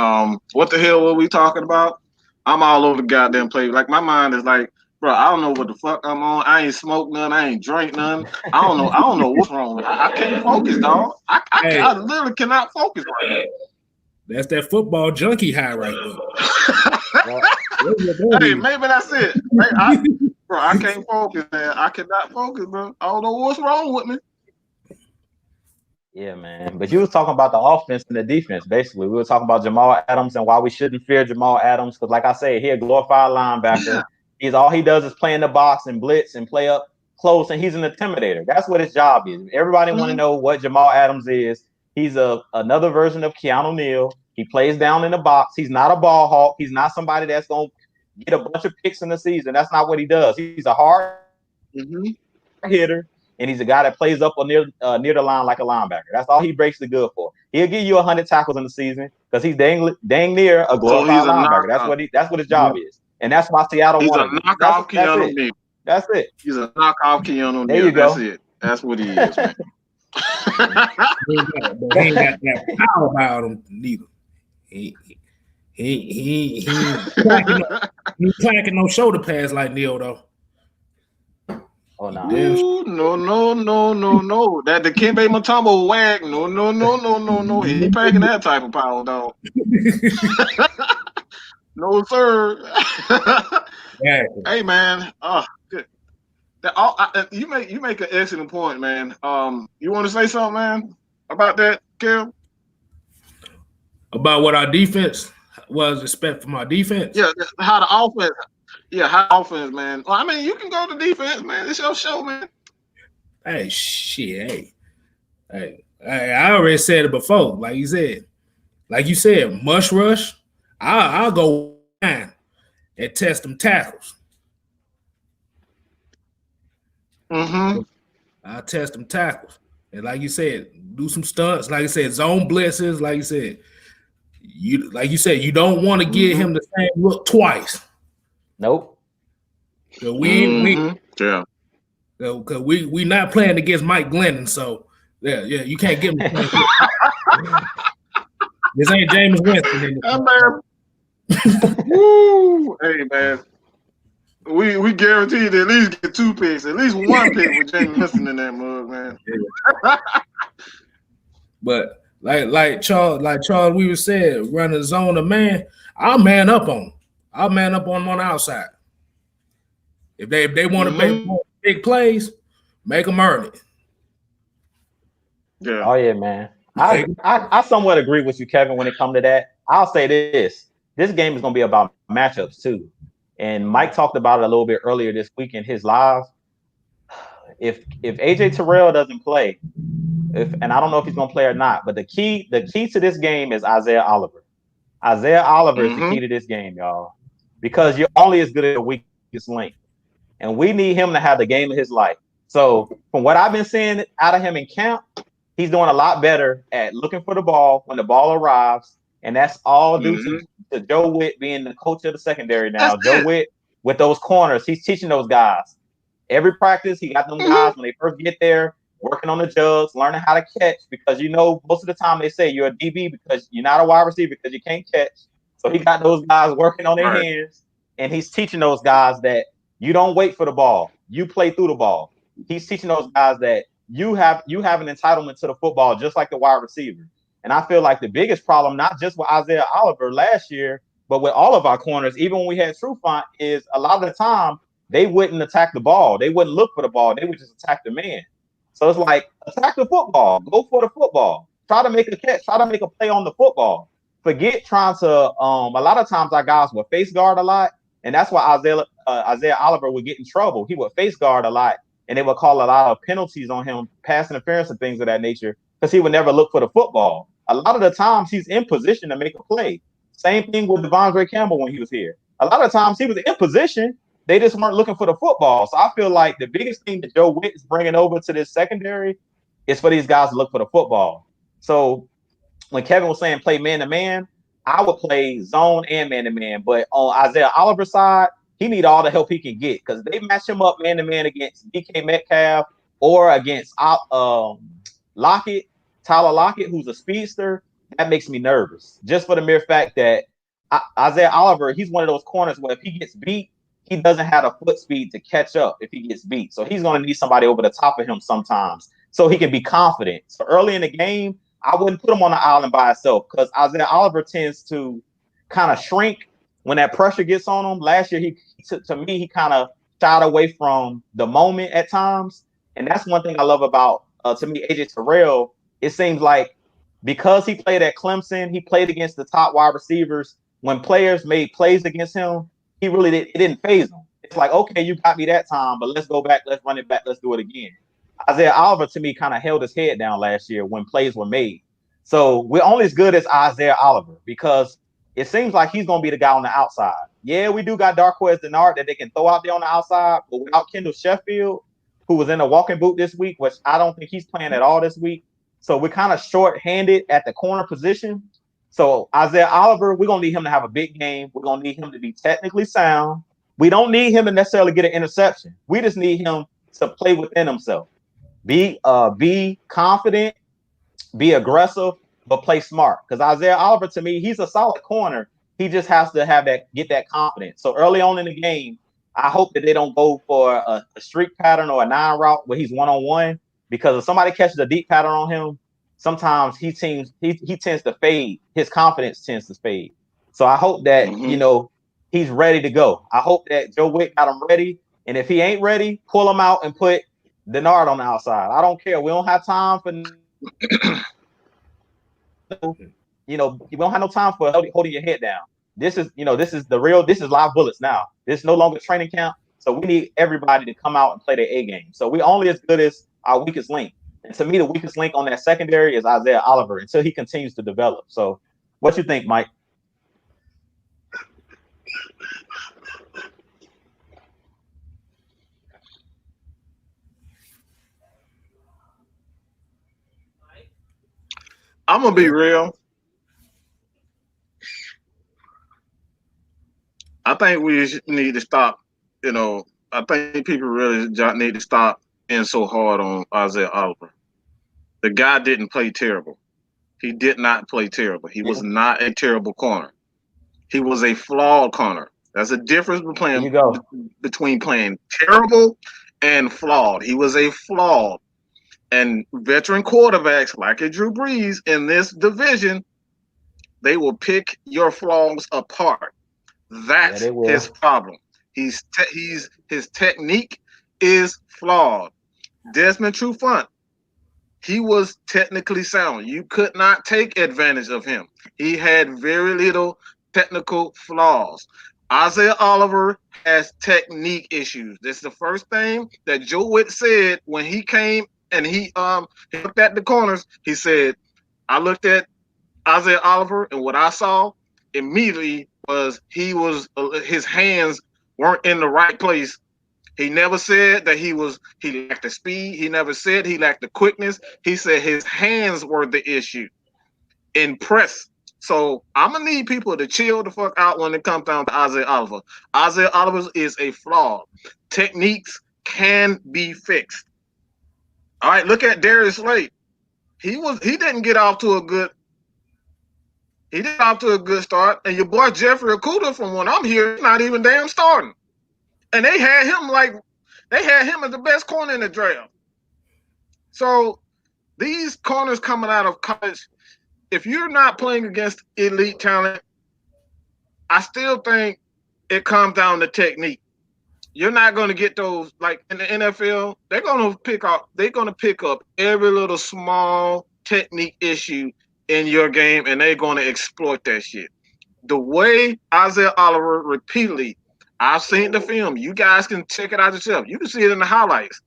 What the hell were we talking about? I'm all over the goddamn place. Like, my mind is like, bro, I don't know what the fuck I'm on. I ain't smoked none. I ain't drank none. I don't know what's wrong. I can't focus, dog. I literally cannot focus right now. That's that football junkie high right there. Hey, maybe that's it. Bro, I can't focus, man. I cannot focus, bro. I don't know what's wrong with me. Yeah, man. But you was talking about the offense and the defense, basically. We were talking about Jamal Adams and why we shouldn't fear Jamal Adams. Because, like I said, he's a glorified linebacker. All he does is play in the box and blitz and play up close, and he's an intimidator. That's what his job is. Everybody want to know what Jamal Adams is. He's another version of Keanu Neal. He plays down in the box. He's not a ball hawk. He's not somebody that's going to get a bunch of picks in the season. That's not what he does. He's a hard hitter, and he's a guy that plays up or near the line like a linebacker. That's all he breaks the good for. He'll give you 100 tackles in the season because he's dang near a glorified linebacker. That's what his job is, and that's why Seattle wanted him. Knockoff Keanu Neal. That's it. He's a knockoff Keanu Neal. There you go. That's it. That's what he is, man. He ain't got that power about him neither. He clacking no shoulder pads like Neil though. Oh no. No. That the Dikembe Mutombo wag. No. He ain't packing that type of power, dog. No, sir. Hey, man. Good. You make an excellent point, man. You want to say something, man, about that, Kel? About what our defense was expect from our defense? Yeah, how the offense. Yeah, how offense, man. Well, I mean, you can go to defense, man. It's your show, man. Hey, shit. Hey, I already said it before. Like you said, mush rush. I'll go and test them tackles. I'll test them tackles. And like you said, do some stunts. Like you said, zone blitzes. Like you said, you don't want to give him the same look twice. Nope. Cause we not playing against Mike Glennon, so yeah, you can't give him the same look. This ain't James Winston. Woo! Hey, man. We guaranteed to at least get 2 picks, at least 1 pick with James Winston in that mug, man. But like Charles Weaver said, running zone of man, I'll man up on him. I'll man up on him on the outside. If they want to make big plays, make them earn it. Yeah. Oh yeah, man. I somewhat agree with you, Kevin, when it comes to that. I'll say this game is going to be about matchups too. And Mike talked about it a little bit earlier this week in his live. If AJ Terrell doesn't play, and I don't know if he's going to play or not, but the key to this game is Isaiah Oliver. Isaiah Oliver is the key to this game, y'all, because you're only as good as your weakest link, and we need him to have the game of his life. So from what I've been seeing out of him in camp, he's doing a lot better at looking for the ball when the ball arrives, and that's all due to Joe Witt being the coach of the secondary now. Joe Witt with those corners, he's teaching those guys. Every practice, he got them guys when they first get there, working on the jugs, learning how to catch, because most of the time they say you're a DB because you're not a wide receiver because you can't catch. So he got those guys working on their hands, and he's teaching those guys that you don't wait for the ball, you play through the ball. He's teaching those guys that you have an entitlement to the football just like the wide receiver. And I feel like the biggest problem, not just with Isaiah Oliver last year, but with all of our corners, even when we had Trufant, is a lot of the time they wouldn't attack the ball. They wouldn't look for the ball. They would just attack the man. So it's like, attack the football. Go for the football. Try to make a catch. Try to make a play on the football. Forget trying to a lot of times our guys will face guard a lot, and that's why Isaiah Oliver would get in trouble. He would face guard a lot, and they would call a lot of penalties on him, pass interference and things of that nature, because he would never look for the football. A lot of the times he's in position to make a play. Same thing with Devondre Campbell when he was here. A lot of times he was in position. They just weren't looking for the football. So I feel like the biggest thing that Joe Witt is bringing over to this secondary is for these guys to look for the football. So when Kevin was saying play man-to-man, I would play zone and man-to-man. But on Isaiah Oliver's side, he need all the help he can get because they match him up man-to-man against DK Metcalf or against Tyler Lockett, who's a speedster. That makes me nervous just for the mere fact that Isaiah Oliver, he's one of those corners where if he gets beat, he doesn't have a foot speed to catch up if he gets beat. So he's going to need somebody over the top of him sometimes so he can be confident. So early in the game, I wouldn't put him on the island by himself because Isaiah Oliver tends to kind of shrink when that pressure gets on him. Last year, he kind of shied away from the moment at times. And that's one thing I love about, to me, AJ Terrell. It seems like because he played at Clemson, he played against the top wide receivers. When players made plays against him, it didn't faze him. It's like, okay, you got me that time, but let's go back, let's run it back, let's do it again. Isaiah Oliver, to me, kind of held his head down last year when plays were made. So we're only as good as Isaiah Oliver because it seems like he's going to be the guy on the outside. Yeah, we do got Darqueze Dennard that they can throw out there on the outside, but without Kendall Sheffield, who was in a walking boot this week, which I don't think he's playing at all this week. So we're kind of short-handed at the corner position. So Isaiah Oliver, we're going to need him to have a big game. We're going to need him to be technically sound. We don't need him to necessarily get an interception. We just need him to play within himself. Be confident, be aggressive, but play smart. Because Isaiah Oliver, to me, he's a solid corner. He just has to get that confidence. So early on in the game, I hope that they don't go for a streak pattern or a 9 route where he's one-on-one. Because if somebody catches a deep pattern on him, sometimes he tends to fade. His confidence tends to fade. So I hope that he's ready to go. I hope that Joe Witt got him ready. And if he ain't ready, pull him out and put Dennard on the outside. I don't care. We don't have time for we don't have no time for holding your head down. This is live bullets now. This is no longer training camp. So we need everybody to come out and play their A game. So we're only as good as our weakest link. And to me, the weakest link on that secondary is Isaiah Oliver until he continues to develop. So what you think, Mike? I'm gonna be real. I think we need to stop. I think people really need to stop being so hard on Isaiah Oliver. The guy didn't play terrible. He did not play terrible. He was not a terrible corner. He was a flawed corner. There's a difference between playing terrible and flawed. He was a flawed. And veteran quarterbacks like a Drew Brees in this division, they will pick your flaws apart. That's his problem. His technique is flawed. Desmond Trufant, he was technically sound. You could not take advantage of him. He had very little technical flaws. Isaiah Oliver has technique issues. This is the first thing that Joe Witt said when he came and he looked at the corners. He said, I looked at Isaiah Oliver, and what I saw immediately was his hands weren't in the right place. He never said that he lacked the speed. He never said he lacked the quickness. He said his hands were the issue in press. So I'm gonna need people to chill the fuck out when it comes down to Isaiah Oliver. Isaiah Oliver is a flaw. Techniques can be fixed. All right, look at Darius Slade. He didn't get off to a good start. And your boy Jeffrey Okudah, from when I'm here, not even damn starting. And they had him as the best corner in the draft. So these corners coming out of college, if you're not playing against elite talent, I still think it comes down to technique. You're not going to get those, like in the NFL, they're going to pick up every little small technique issue in your game, and they're going to exploit that shit. The way Isaiah Oliver repeatedly, I've seen the film. You guys can check it out yourself. You can see it in the highlights.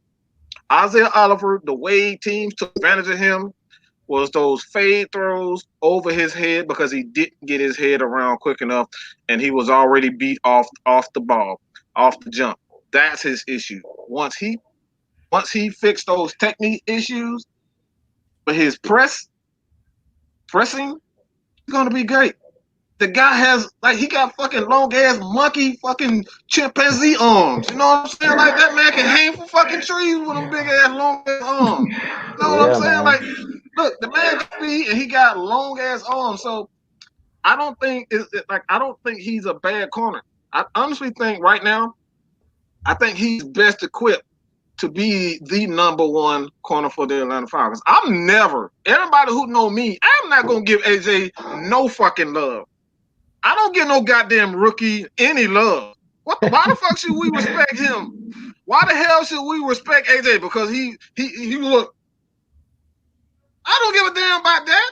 Isaiah Oliver, the way teams took advantage of him was those fade throws over his head because he didn't get his head around quick enough, and he was already beat off the ball, off the jump. That's his issue. Once he fixed those technique issues, but his pressing, he's gonna be great. The guy has, he got fucking long ass monkey fucking chimpanzee arms. You know what I'm saying? Like, that man can hang from fucking trees with them big ass long ass arms. You know what I'm saying? Man. Like, look, the man can speed and he got long ass arms. So I don't think he's a bad corner. I honestly think right now, I think he's best equipped to be the number one corner for the Atlanta Falcons. Everybody who know me, I'm not gonna give AJ no fucking love. I don't give no goddamn rookie any love. Why the fuck should we respect him? Why the hell should we respect AJ? Because he look. I don't give a damn about that.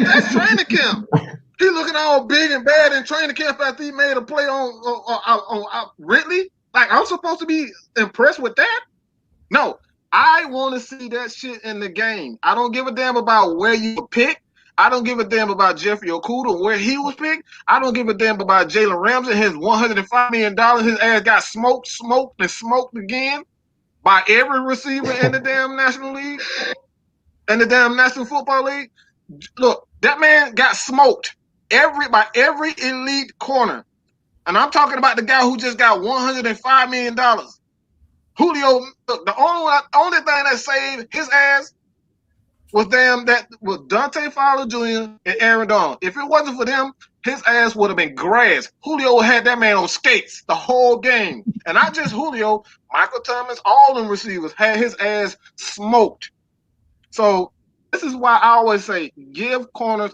That's training camp. He looking all big and bad in training camp after he made a play on Ridley. Like, I'm supposed to be impressed with that? No. I want to see that shit in the game. I don't give a damn about where you were picked. I don't give a damn about Jeffrey Okuda, where he was picked. I don't give a damn about Jalen Ramsey, his $105 million. His ass got smoked, and smoked again by every receiver in the damn National League, in the damn National Football League. Look, that man got smoked by every elite corner. And I'm talking about the guy who just got $105 million. Julio, look, the only thing that saved his ass was Dante Fowler Jr. and Aaron Donald. If it wasn't for them, his ass would have been grass. Julio had that man on skates the whole game. And not just Julio, Michael Thomas, all them receivers had his ass smoked. So this is why I always say, give corners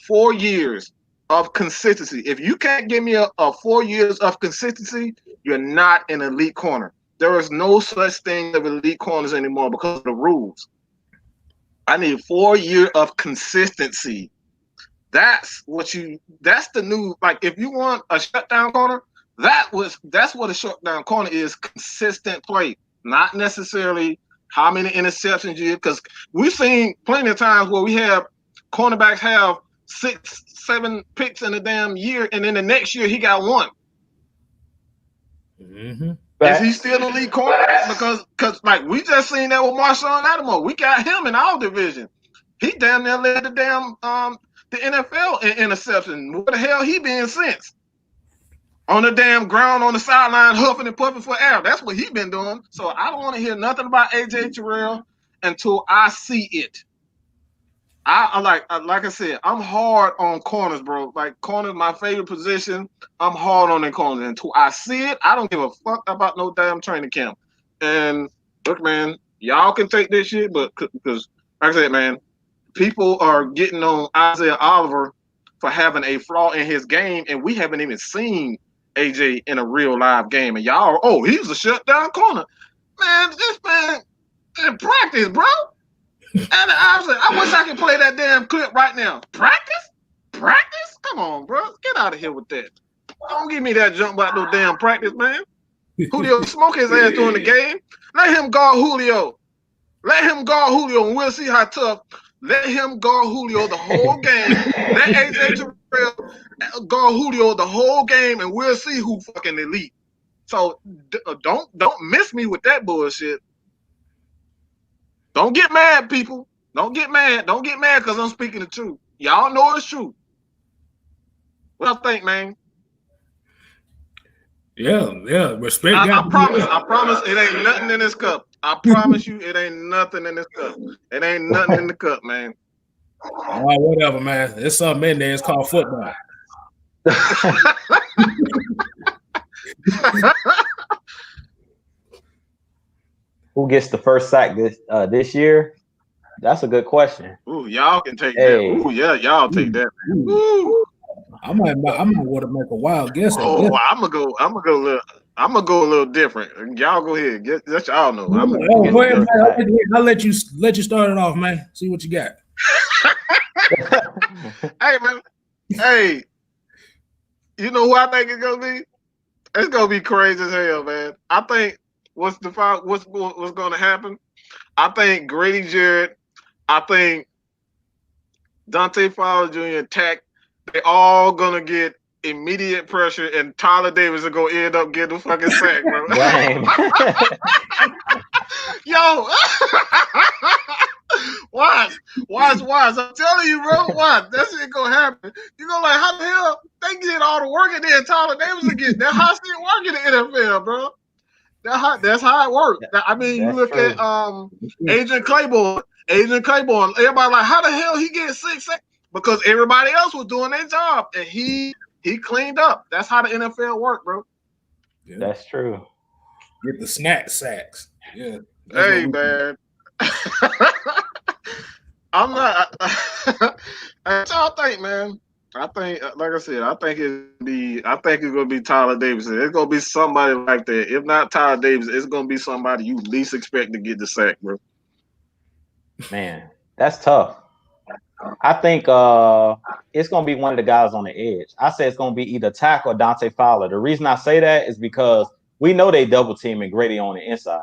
4 years of consistency. If you can't give me a 4 years of consistency, you're not an elite corner. There is no such thing as elite corners anymore because of the rules. I need 4 years of consistency. That's the new, like, if you want a shutdown corner, that's what a shutdown corner is, consistent play, not necessarily how many interceptions you have, because we've seen plenty of times where we have cornerbacks have 6-7 picks in a damn year, and then the next year he got one. Mm-hmm. Is he still a lead corner? Because like we just seen that with Marshawn Lattimore. We got him in our division. He damn near led the damn the NFL in interception. Where the hell he been since? On the damn ground on the sideline, huffing and puffing for air. That's what he been doing. So I don't want to hear nothing about AJ Terrell until I see it. I like I said, I'm hard on corners, bro. Like, corners, my favorite position. I'm hard on the corners. Until I see it, I don't give a fuck about no damn training camp. And look, man, y'all can take this shit, but because, like I said, man, people are getting on Isaiah Oliver for having a flaw in his game, and we haven't even seen AJ in a real live game. And y'all, he's a shutdown corner. Man, this man in practice, bro. And I wish I could play that damn clip right now. Practice? Come on, bro. Get out of here with that. Don't give me that jump about no damn practice, man. Julio smoke his ass during the game. Let him guard Julio. And we'll see how tough. Let him guard Julio the whole game. Let AJ Terrell guard Julio the whole game, and we'll see who fucking elite. So don't miss me with that bullshit. Don't get mad, people. Don't get mad because I'm speaking the truth. Y'all know it's true. What I think, man? Yeah. Respect. I promise it ain't nothing in this cup. I promise you it ain't nothing in this cup. It ain't nothing in the cup, man. All right, whatever, man. There's something in there. It's called football. Who gets the first sack this year? That's a good question. Ooh, y'all can take that. Ooh, yeah, y'all take that. Ooh. I might want to make a wild guess. I'm gonna go a little different. Y'all go ahead. Let y'all know. I'll let you start it off, man. See what you got. Hey, man. Hey, you know who I think it's gonna be? It's gonna be crazy as hell, man. I think what's going to happen? I think Grady Jarrett, I think Dante Fowler Jr. and Tack, they all gonna get immediate pressure, and Tyler Davis is gonna end up getting the fucking sack, bro. Yo, watch. I'm telling you, bro. Watch. That shit gonna happen. You go like, how the hell they get all the work, and then Tyler Davis will get that high shit work in the NFL, bro. That's how it works. I mean, you look at Agent Claiborne. Everybody like, how the hell he get 6 sacks? Because everybody else was doing their job, and he cleaned up. That's how the NFL work, bro. Yeah. That's true. Get the snack sacks. Yeah. Hey, man. I'm not. What y'all think, man? I think, like I said, I think it's gonna be Tyler Davis. It's gonna be somebody like that. If not Tyler Davis, it's gonna be somebody you least expect to get the sack, bro. Man, that's tough. I think it's gonna be one of the guys on the edge. I say it's gonna be either Tack or Dante Fowler. The reason I say that is because we know they double teaming Grady on the inside.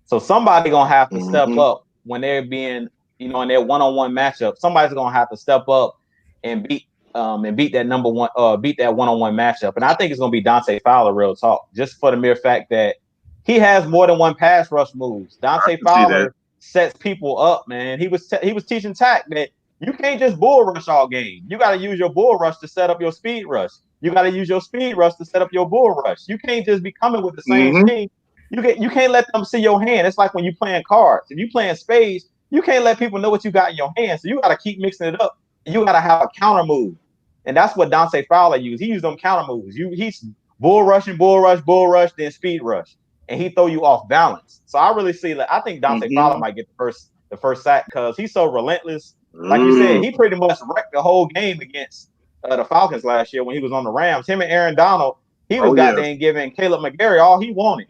So somebody gonna have to step Mm-hmm. up when they're being, in their one-on-one matchup. Somebody's gonna have to step up and beat that number one, beat that one-on-one matchup. And I think it's gonna be Dante Fowler, real talk, just for the mere fact that he has more than one pass rush moves. Dante Fowler sets people up, man. He was teaching Tack that you can't just bull rush all game. You got to use your bull rush to set up your speed rush. You got to use your speed rush to set up your bull rush. You can't just be coming with the same thing. You can't let them see your hand. It's like when you're playing cards. If you playing spades, you can't let people know what you got in your hand. So you got to keep mixing it up. You got to have a counter move. And that's what Dante Fowler used. He used them counter moves. He's bull rush, then speed rush. And he throw you off balance. So I really see I think Dante Fowler might get the first sack because he's so relentless. Like you said, he pretty much wrecked the whole game against the Falcons last year when he was on the Rams. Him and Aaron Donald, he was goddamn giving Caleb McGarry all he wanted.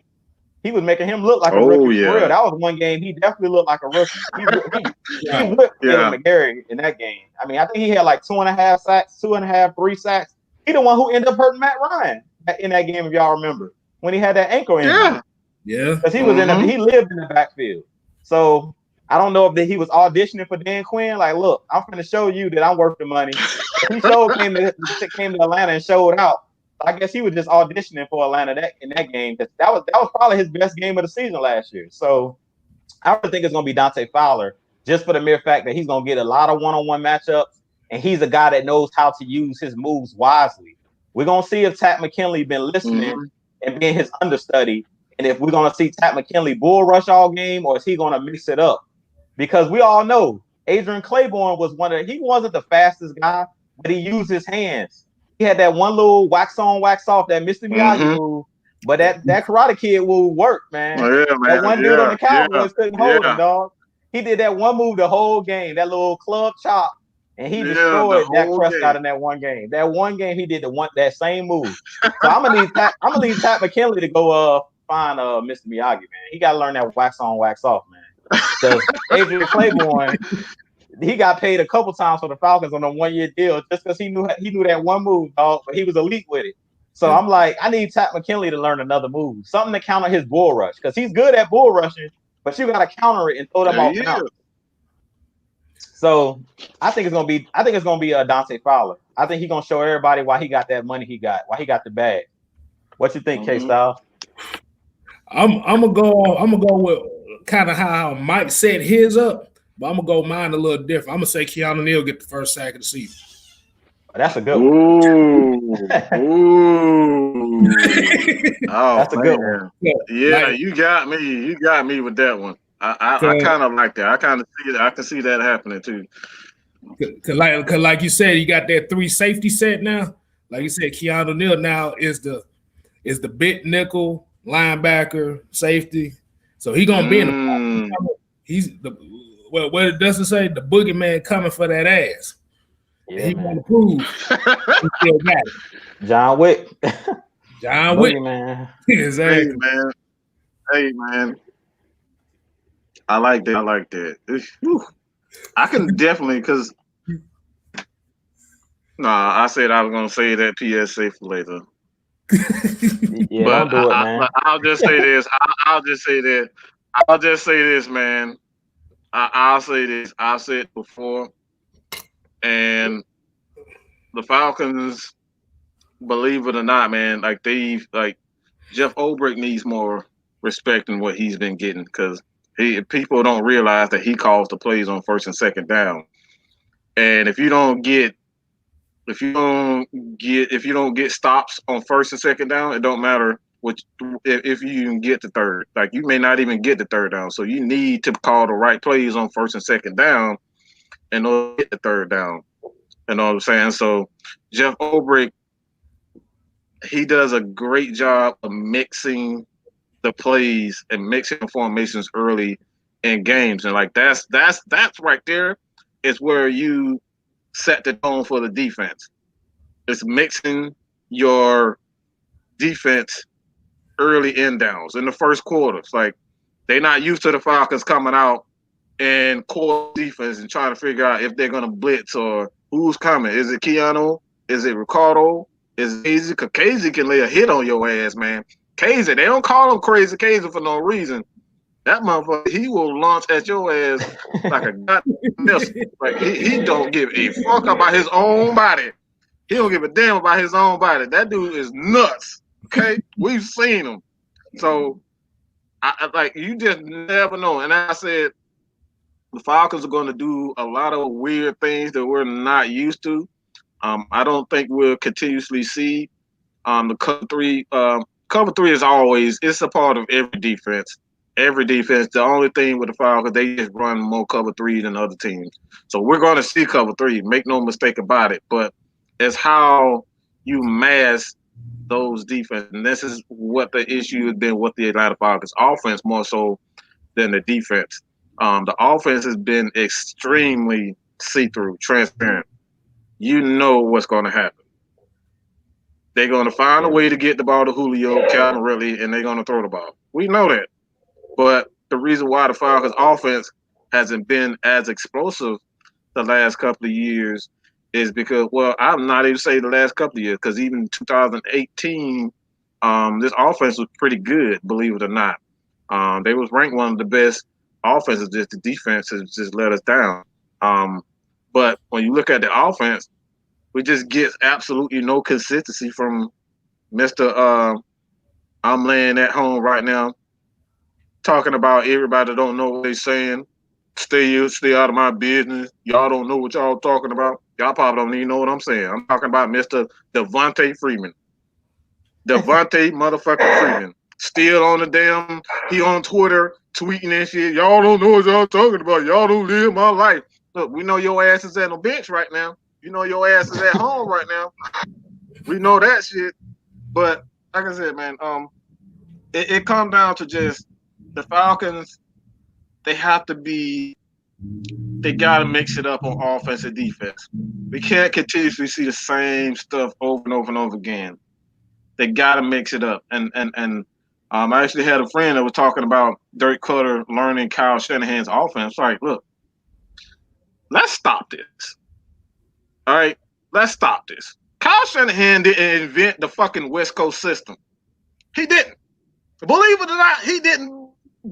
He was making him look like a rookie for real. That was one game he definitely looked like a rookie. He whipped Caleb McGarry in that game. I mean, I think he had like 2.5 sacks, 2.5, 3 sacks. He the one who ended up hurting Matt Ryan in that game, if y'all remember, when he had that ankle injury. Yeah. Because he was he lived in the backfield. So I don't know if he was auditioning for Dan Quinn. Like, look, I'm going to show you that I'm worth the money. He came to Atlanta and showed out. I guess he was just auditioning for Atlanta in that game. That was probably his best game of the season last year. So I really think it's going to be Dante Fowler, just for the mere fact that he's going to get a lot of one-on-one matchups, and he's a guy that knows how to use his moves wisely. We're going to see if Tat McKinley been listening and being his understudy, and if we're going to see Tat McKinley bull rush all game, or is he going to mix it up? Because we all know Adrian Claiborne he wasn't the fastest guy, but he used his hands. He had that one little wax on, wax off, that Mr. Miyagi move, but that Karate Kid will work, man. Oh, yeah, man. That one dude on the Cowboys couldn't hold him, dog. He did that one move the whole game, that little club chop, and he destroyed Dak Prescott in that one game. That one game he did that same move. So I'm gonna leave Tat McKinley to go find Mr. Miyagi, man. He got to learn that wax on, wax off, man. Because Adrian Claiborne, he got paid a couple times for the Falcons on a 1-year deal just because he knew that one move, dog, but he was elite with it. So I'm like, I need Tat McKinley to learn another move, something to counter his bull rush, because he's good at bull rushing, but you got to counter it and throw them off balance. So I think it's gonna be Dante Fowler. I think he's gonna show everybody why he got that money why he got the bag. What you think, K-Stlyz? I'm gonna go with kind of how Mike set his up, but I'm gonna go mine a little different. I'm gonna say Keanu Neal get the first sack of the season. That's a good one. Ooh. Oh, that's a good one. Yeah, you got me. You got me with that one. I kind of like that. I kind of see it. I can see that happening too. Cause like you said, you got that 3 safety set now. Like you said, Keanu Neal now is the big nickel linebacker safety. So he gonna be in what does it say? The boogeyman coming for that ass. Yeah, he want to prove he still got it. John Wick. John Wick, man. Exactly. Hey man. I like that. I can definitely, because I said I was gonna say that PSA for later. Yeah, but don't do it, man. I'll just say this. I'll just say this, man. I'll say this. I've said it before, and the Falcons, believe it or not, man, Jeff Ulbrich needs more respect than what he's been getting, because people don't realize that he calls the plays on first and second down. And if you don't get stops on first and second down, it don't matter if you even get the third. Like, you may not even get the third down. So you need to call the right plays on first and second down in order to get the third down. You know what I'm saying? So Jeff Ulbrich, he does a great job of mixing the plays and mixing the formations early in games. And like that's right there is where you set the tone for the defense. It's mixing your defense early in downs in the first quarter. It's like they're not used to the Falcons coming out and core defense and trying to figure out if they're gonna blitz or who's coming. Is it Keanu? Is it Ricardo? Is it Casey? Because Casey can lay a hit on your ass, man. Casey, they don't call him Crazy Casey for no reason. That motherfucker, he will launch at your ass like a goddamn missile. Like he don't give a fuck about his own body. He don't give a damn about his own body. That dude is nuts. Okay, we've seen him. So, I like you just never know. And I said the Falcons are going to do a lot of weird things that we're not used to. I don't think we'll continuously see the cover three. Cover three is always it's a part of every defense. Every defense. The only thing with the Falcons, they just run more cover three than other teams. So we're going to see cover three. Make no mistake about it. But it's how you mask those defense. And this is what the issue has been with the Atlanta Falcons offense more so than the defense. The offense has been extremely see-through, transparent. You know what's going to happen. They're going to find a way to get the ball to Julio, Calvin Ridley, and they're going to throw the ball. We know that. But the reason why the Falcons offense hasn't been as explosive the last couple of years is because, well, I'm not even say the last couple of years, because even 2018, this offense was pretty good, believe it or not. They was ranked one of the best offenses. Just the defense has just let us down. But when you look at the offense, we just get absolutely no consistency from Mr. I'm laying at home right now, talking about everybody that don't know what they're saying. Stay out of my business. Y'all don't know what y'all talking about. Y'all probably don't even know what I'm saying. I'm talking about Mr. Devontae Freeman. Devontae motherfucking Freeman. Still on the damn, he on Twitter tweeting and shit. Y'all don't know what y'all talking about. Y'all don't live my life. Look, we know your ass is at the bench right now. You know your ass is at home right now. We know that shit. But like I said, man, it comes down to just the Falcons. They got to mix it up on offense and defense. We can't continuously see the same stuff over and over and over again. They got to mix it up. And I actually had a friend that was talking about Dirk Cutter learning Kyle Shanahan's offense. Like, look, let's stop this. All right, let's stop this. Kyle Shanahan didn't invent the fucking West Coast system. He didn't. Believe it or not, he didn't.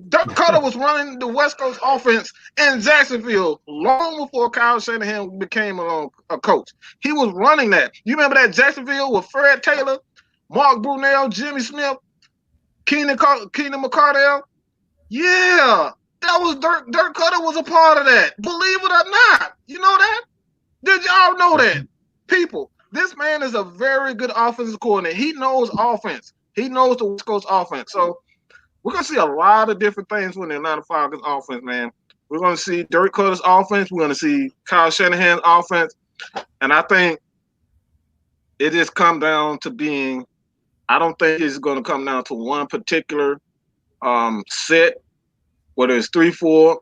Dirk Cutter was running the West Coast offense in Jacksonville long before Kyle Shanahan became a coach. He was running that. You remember that Jacksonville with Fred Taylor, Mark Brunell, Jimmy Smith, Keenan McCardell? Yeah, that was Dirk Cutter was a part of that. Believe it or not. You know that? Did y'all know that? People, this man is a very good offensive coordinator. He knows offense. He knows the West Coast offense. So we're going to see a lot of different things when the Atlanta Falcons offense, man. We're going to see Dirk Cutter's offense. We're going to see Kyle Shanahan's offense. And I think it just come down to being – I don't think it's going to come down to one particular set, whether it's 3-4,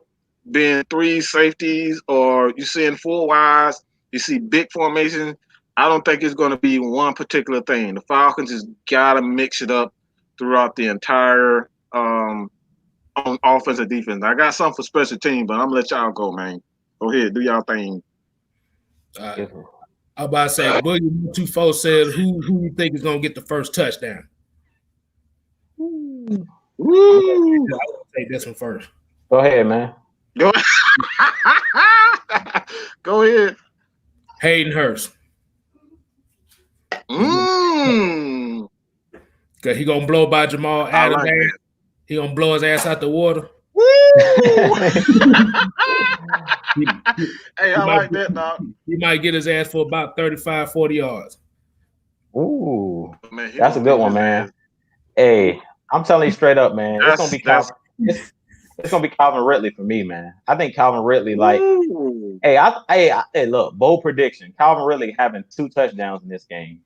being three safeties, or you seeing four wides, you see big formation. I don't think it's going to be one particular thing. The Falcons just got to mix it up throughout the entire on offense and defense. I got something for special team, but I'm going to let y'all go, man. Go ahead. Do y'all thing. I'm about to say, Boogie 124 said, who you think is going to get the first touchdown? Woo. I'll take this one first. Go ahead, man. Go ahead. Hayden Hurst. Cause he gonna blow by Jamal Adams. Like he gonna blow his ass out the water. Hey, I like that, dog. He might get his ass for about 35, 40 yards. Ooh, man, that's a good one, man. Hey, I'm telling you straight up, man. It's gonna be Calvin. It's gonna be Calvin Ridley for me, man. I think Calvin Ridley, like, hey, look, bold prediction. Calvin Ridley having 2 touchdowns in this game.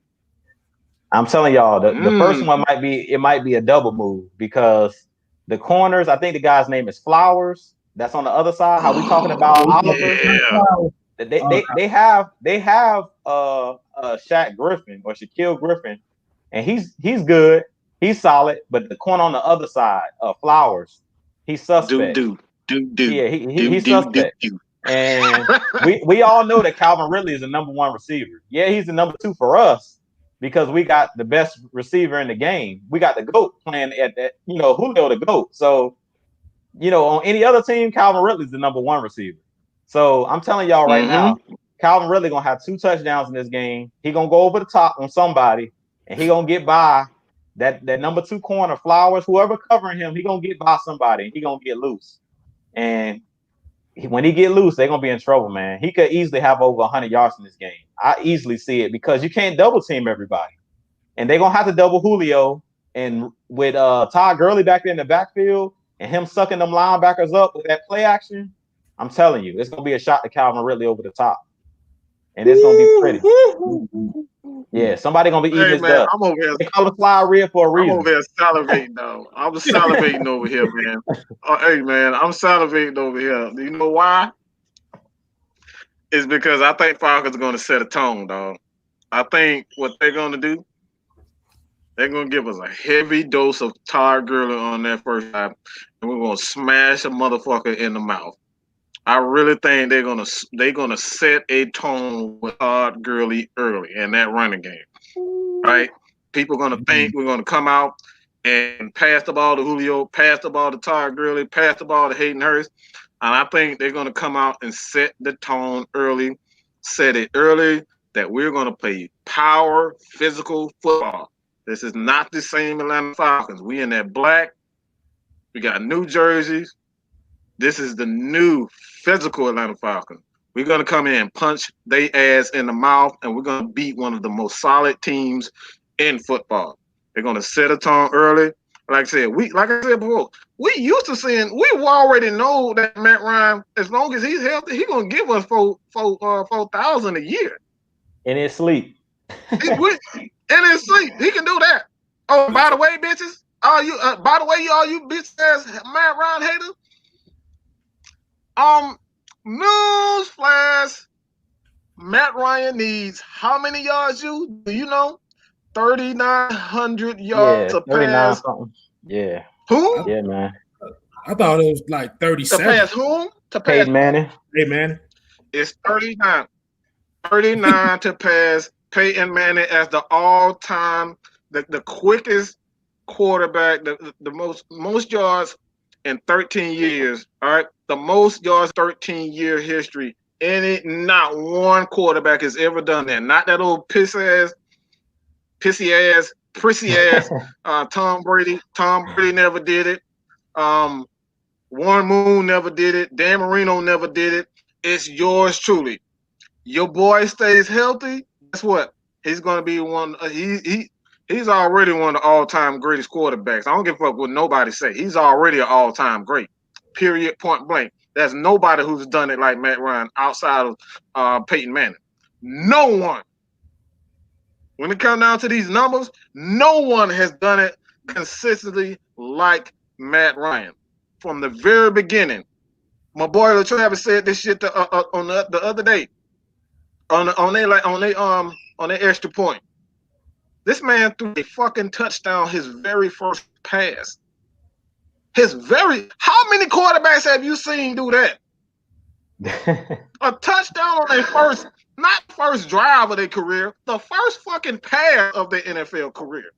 I'm telling y'all, the first one might be a double move because the corners, I think the guy's name is Flowers. That's on the other side. How we talking about Oliver? Yeah. They have Shaq Griffin or Shaquille Griffin, and he's good. He's solid, but the corner on the other side, Flowers, he's suspect. Yeah, he's suspect. And we all know that Calvin Ridley is the number 1 receiver. Yeah, he's the number 2 for us because we got the best receiver in the game. We got the GOAT playing at that, Julio the GOAT. So on any other team, Calvin Ridley's the number 1 receiver. So I'm telling y'all right now, Calvin Ridley gonna have 2 touchdowns in this game. He gonna go over the top on somebody, and he gonna get by that number 2 corner, Flowers, whoever covering him. He gonna get by somebody. He gonna get loose, and when he get loose, they're gonna be in trouble, man. He could easily have over 100 yards in this game. I easily see it because you can't double team everybody, and they're gonna have to double Julio. And with Todd Gurley back there in the backfield and him sucking them linebackers up with that play action, I'm telling you, it's gonna be a shot to Calvin Ridley over the top, and it's gonna be pretty. Yeah, somebody gonna be eating his dust. I'm over here. They call it fly red for a reason. I'm over here salivating, though. I'm salivating over here, man. Hey, man, I'm salivating over here. Do you know why? It's because I think Falcons are going to set a tone, dog. I think what they're going to do, they're going to give us a heavy dose of Todd Gurley on that first time, and we're going to smash a motherfucker in the mouth. I really think they're gonna set a tone with Todd Gurley early in that running game. Right? People are gonna think we're gonna come out and pass the ball to Julio, pass the ball to Todd Gurley, pass the ball to Hayden Hurst. And I think they're gonna come out and set the tone early, set it early that we're gonna play power, physical football. This is not the same Atlanta Falcons. We in that black, we got new jerseys. This is the new physical Atlanta Falcons. We're going to come in and punch their ass in the mouth, and we're going to beat one of the most solid teams in football. They're going to set a tone early. Like I said before, we already know that Matt Ryan, as long as he's healthy, he's going to give us 4,000 a year. In his sleep. In his sleep. He can do that. Oh, by the way, bitches, all you bitch ass Matt Ryan haters, newsflash, Matt Ryan needs how many yards do you know? 3,900 yards to pass. Something. Yeah. Who? Yeah, man. I thought it was like 37. To pass whom? To pass Peyton Manning. Hey, man. It's 39. 39 to pass Peyton Manning as the all-time, the quickest quarterback, the most yards in 13 years. All right. The most yards, 13-year history. Not one quarterback has ever done that. Not that old prissy ass Tom Brady. Tom Brady never did it. Warren Moon never did it. Dan Marino never did it. It's yours truly. Your boy stays healthy. Guess what? He's going to be one. He's already one of the all-time greatest quarterbacks. I don't give a fuck what nobody say. He's already an all-time great. Period, point blank. There's nobody who's done it like Matt Ryan outside of Peyton Manning. No one. When it comes down to these numbers, no one has done it consistently like Matt Ryan. From the very beginning. My boy Travis said this shit on the other day. On their extra point. This man threw a fucking touchdown his very first pass. How many quarterbacks have you seen do that? A touchdown on their not first drive of their career, the first fucking pass of their NFL career.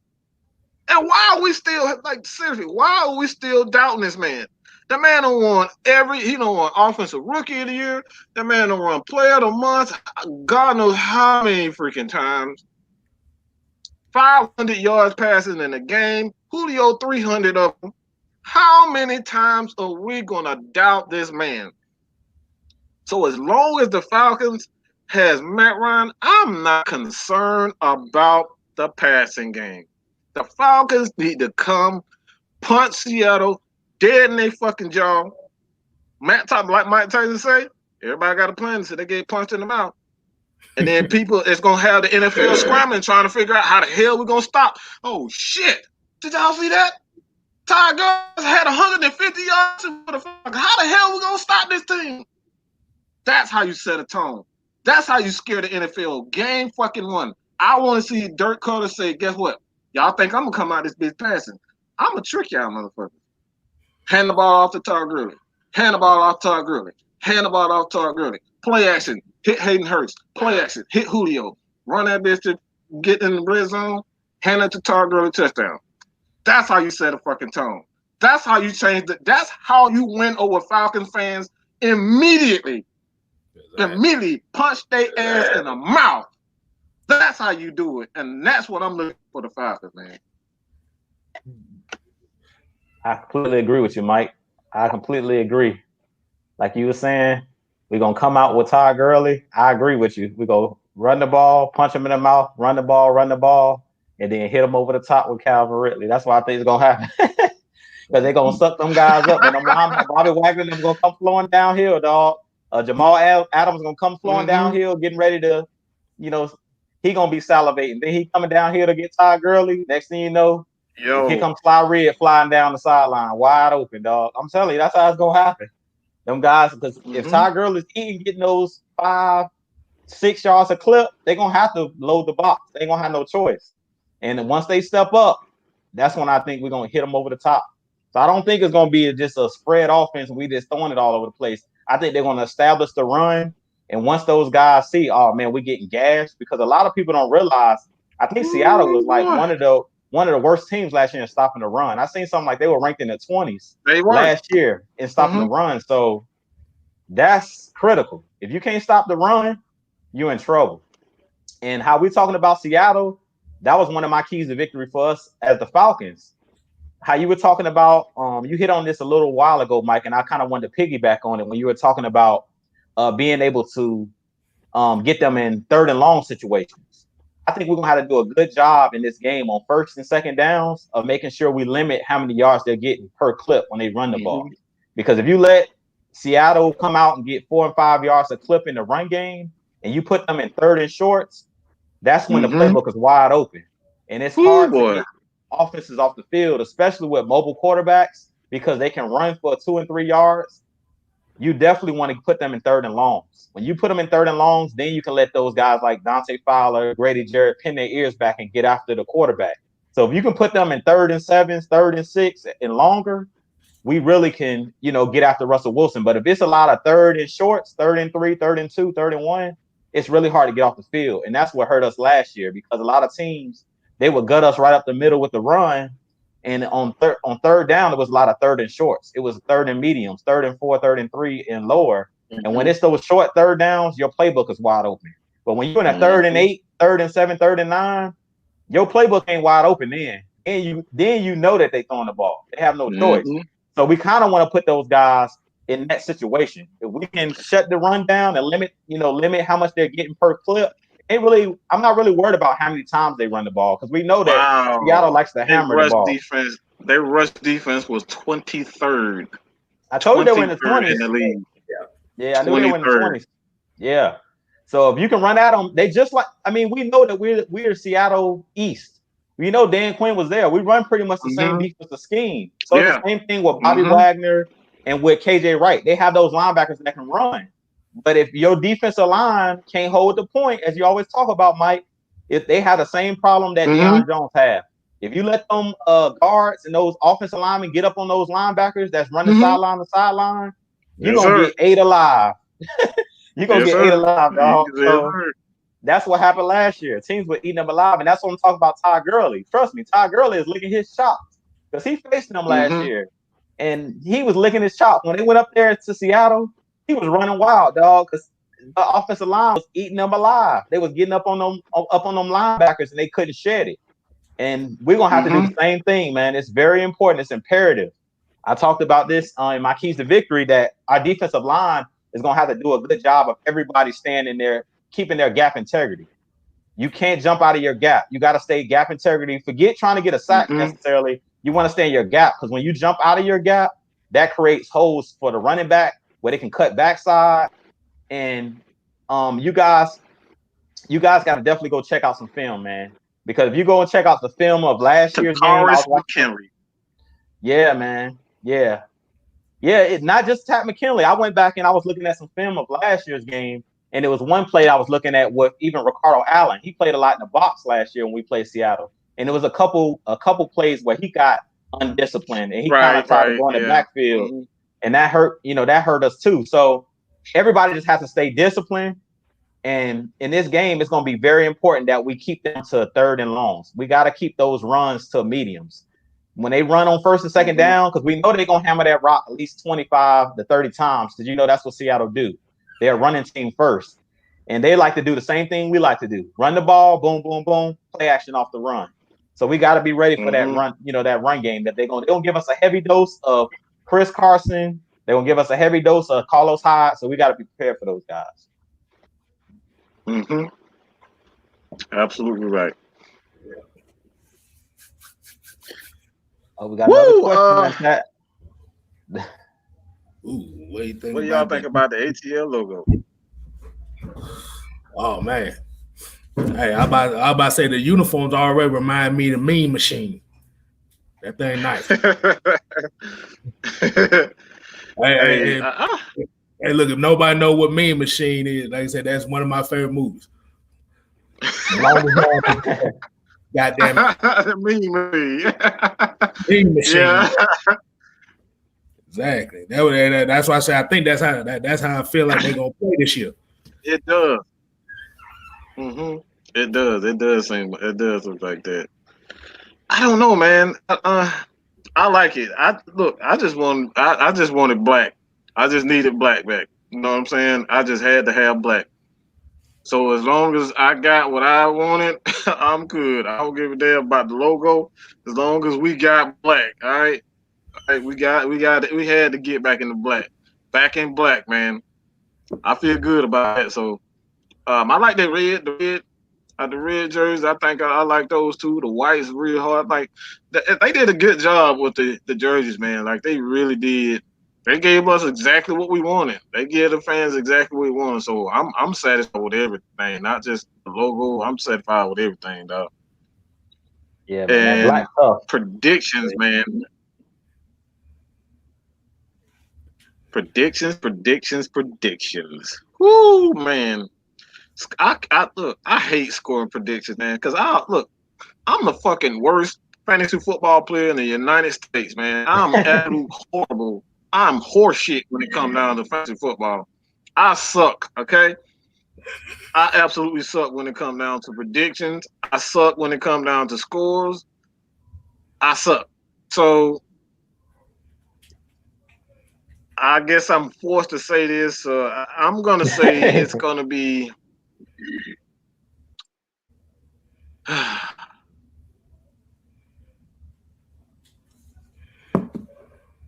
And why are we still, seriously, why are we still doubting this man? The man done won he done won Offensive Rookie of the Year. The man done won Player of the Month. God knows how many freaking times. 500 yards passing in a game. Julio, 300 of them. How many times are we going to doubt this man? So as long as the Falcons has Matt Ryan, I'm not concerned about the passing game. The Falcons need to come punch Seattle dead in their fucking jaw. Like Mike Tyson say, everybody got a plan so they get punched in the mouth. And then it's going to have the NFL scrambling trying to figure out how the hell we're going to stop. Oh, shit. Did y'all see that? Ty Gurley had 150 yards for the Falcons. How the hell we going to stop this team? That's how you set a tone. That's how you scare the NFL. Game fucking one. I want to see Dirk Cutter say, guess what? Y'all think I'm going to come out this bitch passing. I'm going to trick y'all motherfuckers. Hand the ball off to Todd Gurley. Hand the ball off to Todd Gurley. Hand the ball off to Todd Gurley. Play action. Hit Hayden Hurst. Play action. Hit Julio. Run that bitch to get in the red zone. Hand it to Todd Gurley, touchdown. That's how you set a fucking tone. That's how you change it. That's how you win over Falcons fans immediately. Exactly. Immediately punch their ass in the mouth. That's how you do it. And that's what I'm looking for the Falcons, man. I completely agree with you, Mike. I completely agree. Like you were saying, we're going to come out with Todd Gurley. I agree with you. We go run the ball, punch him in the mouth, run the ball, and then hit him over the top with Calvin Ridley. That's what I think is going to happen. Because they're going to suck them guys up. And Bobby Wagner is going to come flowing downhill, dog. Jamal Adams is going to come flowing downhill, getting ready to, he going to be salivating. Then he coming down here to get Todd Gurley. Next thing you know, here comes Fly Red flying down the sideline, wide open, dog. I'm telling you, that's how it's going to happen. Them guys, because if Todd Gurley's getting those 5-6 yards a clip, they're going to have to load the box. They ain't going to have no choice. And then once they step up, that's when I think we're going to hit them over the top. So I don't think it's going to be just a spread offense and we just throwing it all over the place. I think they're going to establish the run. And once those guys see, oh, man, we're getting gashed, because a lot of people don't realize, I think Seattle was like one of the worst teams last year in stopping the run. I seen something like they were ranked in the 20s last year in stopping the run. So that's critical. If you can't stop the run, you're in trouble. And how we're talking about Seattle, that was one of my keys to victory for us as the Falcons. How you were talking about, you hit on this a little while ago, Mike, and I kind of wanted to piggyback on it when you were talking about being able to get them in third and long situations. I think we're going to have to do a good job in this game on first and second downs of making sure we limit how many yards they're getting per clip when they run the ball. Because if you let Seattle come out and get 4 and 5 yards a clip in the run game, and you put them in third and shorts, that's when the playbook is wide open. And it's hard to get offenses off the field, especially with mobile quarterbacks, because they can run for 2 and 3 yards. You definitely want to put them in third and longs. When you put them in third and longs, then you can let those guys like Dante Fowler, Grady Jarrett pin their ears back and get after the quarterback. So if you can put them in 3rd and 7, 3rd and 6 and longer, we really can, get after Russell Wilson. But if it's a lot of 3rd and shorts, 3rd and 3, 3rd and 2, 3rd and 1, it's really hard to get off the field. And that's what hurt us last year, because a lot of teams, they would gut us right up the middle with the run. And on third down, it was a lot of 3rd and shorts. It was 3rd and mediums, 3rd and 4, 3rd and 3 and lower. And when it's those short 3rd downs, your playbook is wide open. But when you're in a 3rd and 8, 3rd and 7, 3rd and 9, your playbook ain't wide open then. And you know that they throwing the ball. They have no choice. So we kind of want to put those guys in that situation. If we can shut the run down and limit how much they're getting per clip, I'm not really worried about how many times they run the ball, because we know that Seattle likes to hammer the ball. Their rush defense was 23rd. I told you they were in the 20s. In the league. Yeah, I knew they were in the 20s. Yeah. So if you can run at them, they just like, we know that we're Seattle East. We know Dan Quinn was there. We run pretty much the same defensive scheme. So it's the same thing with Bobby Wagner and with KJ Wright. They have those linebackers that can run. But if your defensive line can't hold the point, as you always talk about, Mike, if they have the same problem that Deion Jones had. If you let them guards and those offensive linemen get up on those linebackers that's running sideline to sideline, you're going to get 8 alive. You're going to get 8 alive, dog. So that's what happened last year. Teams were eating them alive, and that's what I'm talking about Todd Gurley. Trust me, Todd Gurley is licking his chops, because he faced them last year, and he was licking his chops. When they went up there to Seattle, he was running wild, dog, because the offensive line was eating them alive. They was getting up on them linebackers, and they couldn't shed it. And we're going to have to do the same thing, man. It's very important. It's imperative. I talked about this in my keys to victory, that our defensive line is going to have to do a good job of everybody standing there, keeping their gap integrity. You can't jump out of your gap. You got to stay gap integrity. Forget trying to get a sack necessarily. You want to stay in your gap, because when you jump out of your gap, that creates holes for the running back where they can cut backside. And you guys got to definitely go check out some film, man. Because if you go and check out the film of last year's game, yeah, man, yeah, it's not just Pat McKinley. I went back and I was looking at some film of last year's game, and there was one play I was looking at with even Ricardo Allen. He played a lot in the box last year when we played Seattle, and there was a couple plays where he got undisciplined and he kind of tried to go in the backfield, and that hurt us too. So everybody just has to stay disciplined. And in this game, it's going to be very important that we keep them to 3rd and longs. We got to keep those runs to mediums. when they run on first and second down, because we know they're going to hammer that rock at least 25 to 30 times, because that's what Seattle do. They're a running team first. And they like to do the same thing we like to do. Run the ball, boom, boom, boom, play action off the run. So we got to be ready for that run, that run game that they're going to give us a heavy dose of Chris Carson. They're going to give us a heavy dose of Carlos Hyde. So we got to be prepared for those guys. Mm-hmm. Absolutely right. Oh, we got another question. What do you think? What do y'all think about the ATL logo? Oh man. Hey, I about to say the uniforms already remind me of the Mean Machine. That thing nice. Hey, look, if nobody know what Mean Machine is, like I said, that's one of my favorite movies. God damn it. Mean Machine. Yeah. Exactly. That's why I say I think that's how I feel like they're gonna play this year. It does. Mm-hmm. It does. It does look like that. I don't know, man. I like it. I just wanted black. I just needed black back. You know what I'm saying? I just had to have black. So as long as I got what I wanted, I'm good. I don't give a damn about the logo. As long as we got black, all right. We had to get back into black. Back in black, man. I feel good about that. So I like the red jerseys. I think I like those too. The white's real hard. Like they did a good job with the jerseys, man. Like they really did. They gave us exactly what we wanted. They gave the fans exactly what we wanted. So I'm satisfied with everything, not just the logo. I'm satisfied with everything, dog. Yeah, man. Black stuff. Predictions, man. Predictions. Woo, man. I hate scoring predictions, man, because I'm the fucking worst fantasy football player in the United States, man. I'm absolutely horrible. I'm horseshit when it comes down to fantasy football. I suck, okay? I absolutely suck when it comes down to predictions. I suck when it comes down to scores. I suck. So I guess I'm forced to say this. I'm going to say it's going to be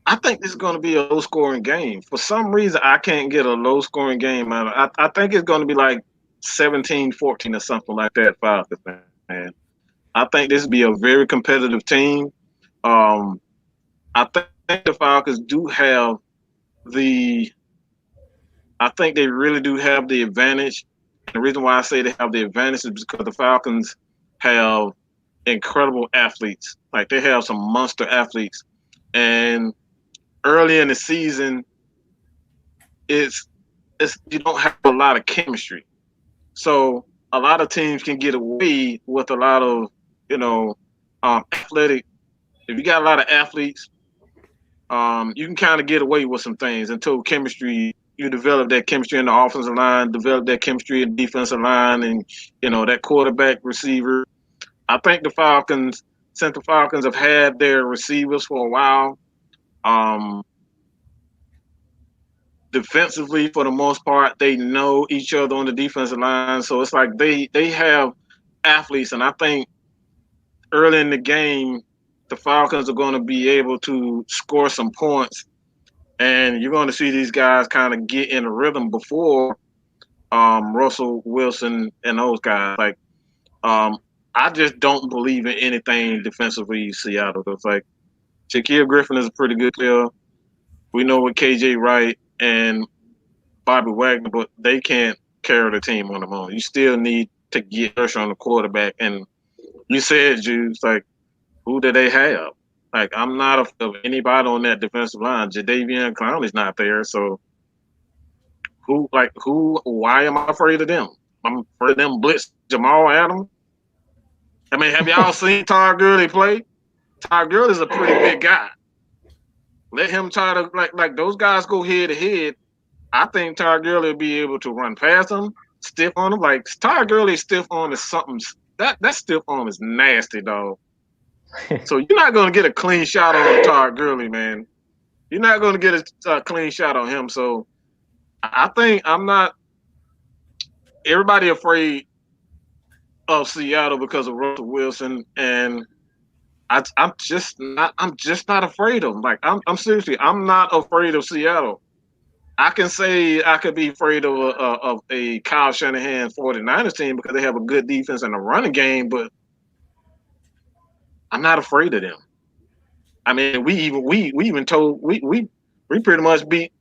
I think this is going to be a low-scoring game. For some reason, I can't get a low-scoring game out of it. I think it's going to be like 17-14 or something like that, Falcons, man. I think this will be a very competitive team. I think the Falcons do have I think they really do have the advantage. And the reason why I say they have the advantage is because the Falcons have incredible athletes. Like they have some monster athletes. And early in the season, it's you don't have a lot of chemistry. So a lot of teams can get away with a lot of, athletic. If you got a lot of athletes, you can kind of get away with some things until chemistry. You develop that chemistry in the offensive line, develop that chemistry in the defensive line, and that quarterback receiver. I think since the Falcons have had their receivers for a while, defensively for the most part, they know each other on the defensive line. So it's like they have athletes, and I think early in the game, the Falcons are going to be able to score some points, and you're going to see these guys kind of get in a rhythm before Russell Wilson and those guys. Like, I just don't believe in anything defensively in Seattle. It's like Shaquille Griffin is a pretty good player. We know what KJ Wright and Bobby Wagner, but they can't carry the team on their own. You still need to get pressure on the quarterback. And you said, Juice, like, who do they have? Like, I'm not of anybody on that defensive line. Jadeveon Clowney's not there. So why am I afraid of them? I'm afraid of them blitz Jamal Adams. I mean, have y'all seen Todd Gurley play? Todd Gurley's a pretty big guy. Let him try to like those guys go head to head. I think Todd Gurley will be able to run past him, stiff on him. Like Todd Gurley's stiff arm is something that stiff arm is nasty, dog. So you're not going to get a clean shot on Todd Gurley, man. You're not going to get a clean shot on him. So I think I'm not. Everybody afraid of Seattle because of Russell Wilson, and I'm just not. I'm just not afraid of him. Like I'm seriously. I'm not afraid of Seattle. I can say I could be afraid of a Kyle Shanahan 49ers team because they have a good defense and a running game, but I'm not afraid of them. I mean, we even told we pretty much beat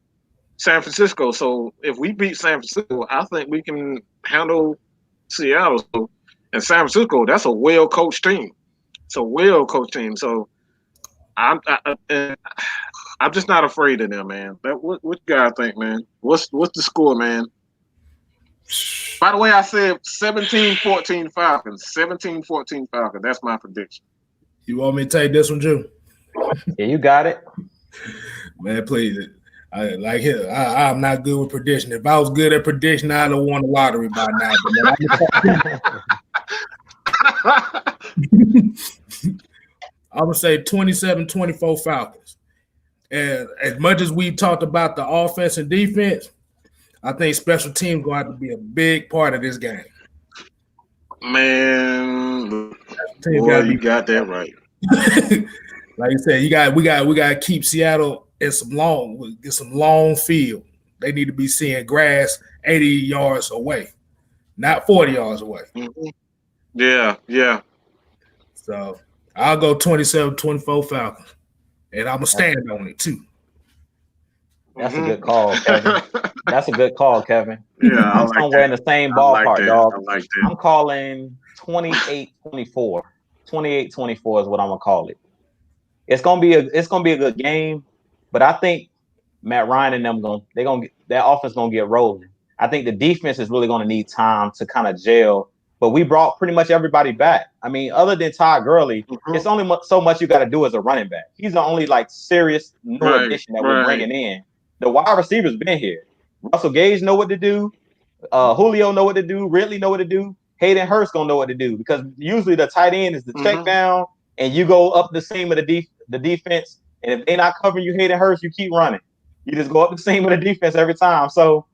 San Francisco. So if we beat San Francisco, I think we can handle Seattle. So, and San Francisco, that's a well coached team. It's a well coached team. So I'm just not afraid of them, man. What you guys think, man? What's the score, man? By the way, I said 17-14 Falcons. 17-14 Falcons. That's my prediction. You want me to take this one, Drew? Yeah, you got it. Man, please. I'm not good with prediction. If I was good at prediction, I'd have won the lottery by now. I'm going to say 27-24 Falcons. And as much as we talked about the offense and defense, I think special teams going to have to be a big part of this game. Man, boy, you got that right. Like you said, we got to keep Seattle in some long field. They need to be seeing grass 80 yards away, not 40 yards away. Mm-hmm. Yeah. So I'll go 27-24 Falcons, and I'm gonna stand on it too. That's a good call, Kevin. That's a good call, Kevin. Yeah, I'm somewhere in the same ballpark, dog. I like that. I'm calling 28-24. 28-24 is what I'm gonna call it. It's gonna be a good game, but I think Matt Ryan and them their offense gonna get rolling. I think the defense is really gonna need time to kind of gel. But we brought pretty much everybody back. I mean, other than Todd Gurley, it's only so much you got to do as a running back. He's the only serious new addition that we're bringing in. The wide receivers been here. Russell Gage know what to do. Julio know what to do. Ridley know what to do. Hayden Hurst gonna know what to do because usually the tight end is the check down and you go up the seam of the defense. And if they're not covering you, Hayden Hurst, you keep running. You just go up the seam of the defense every time. So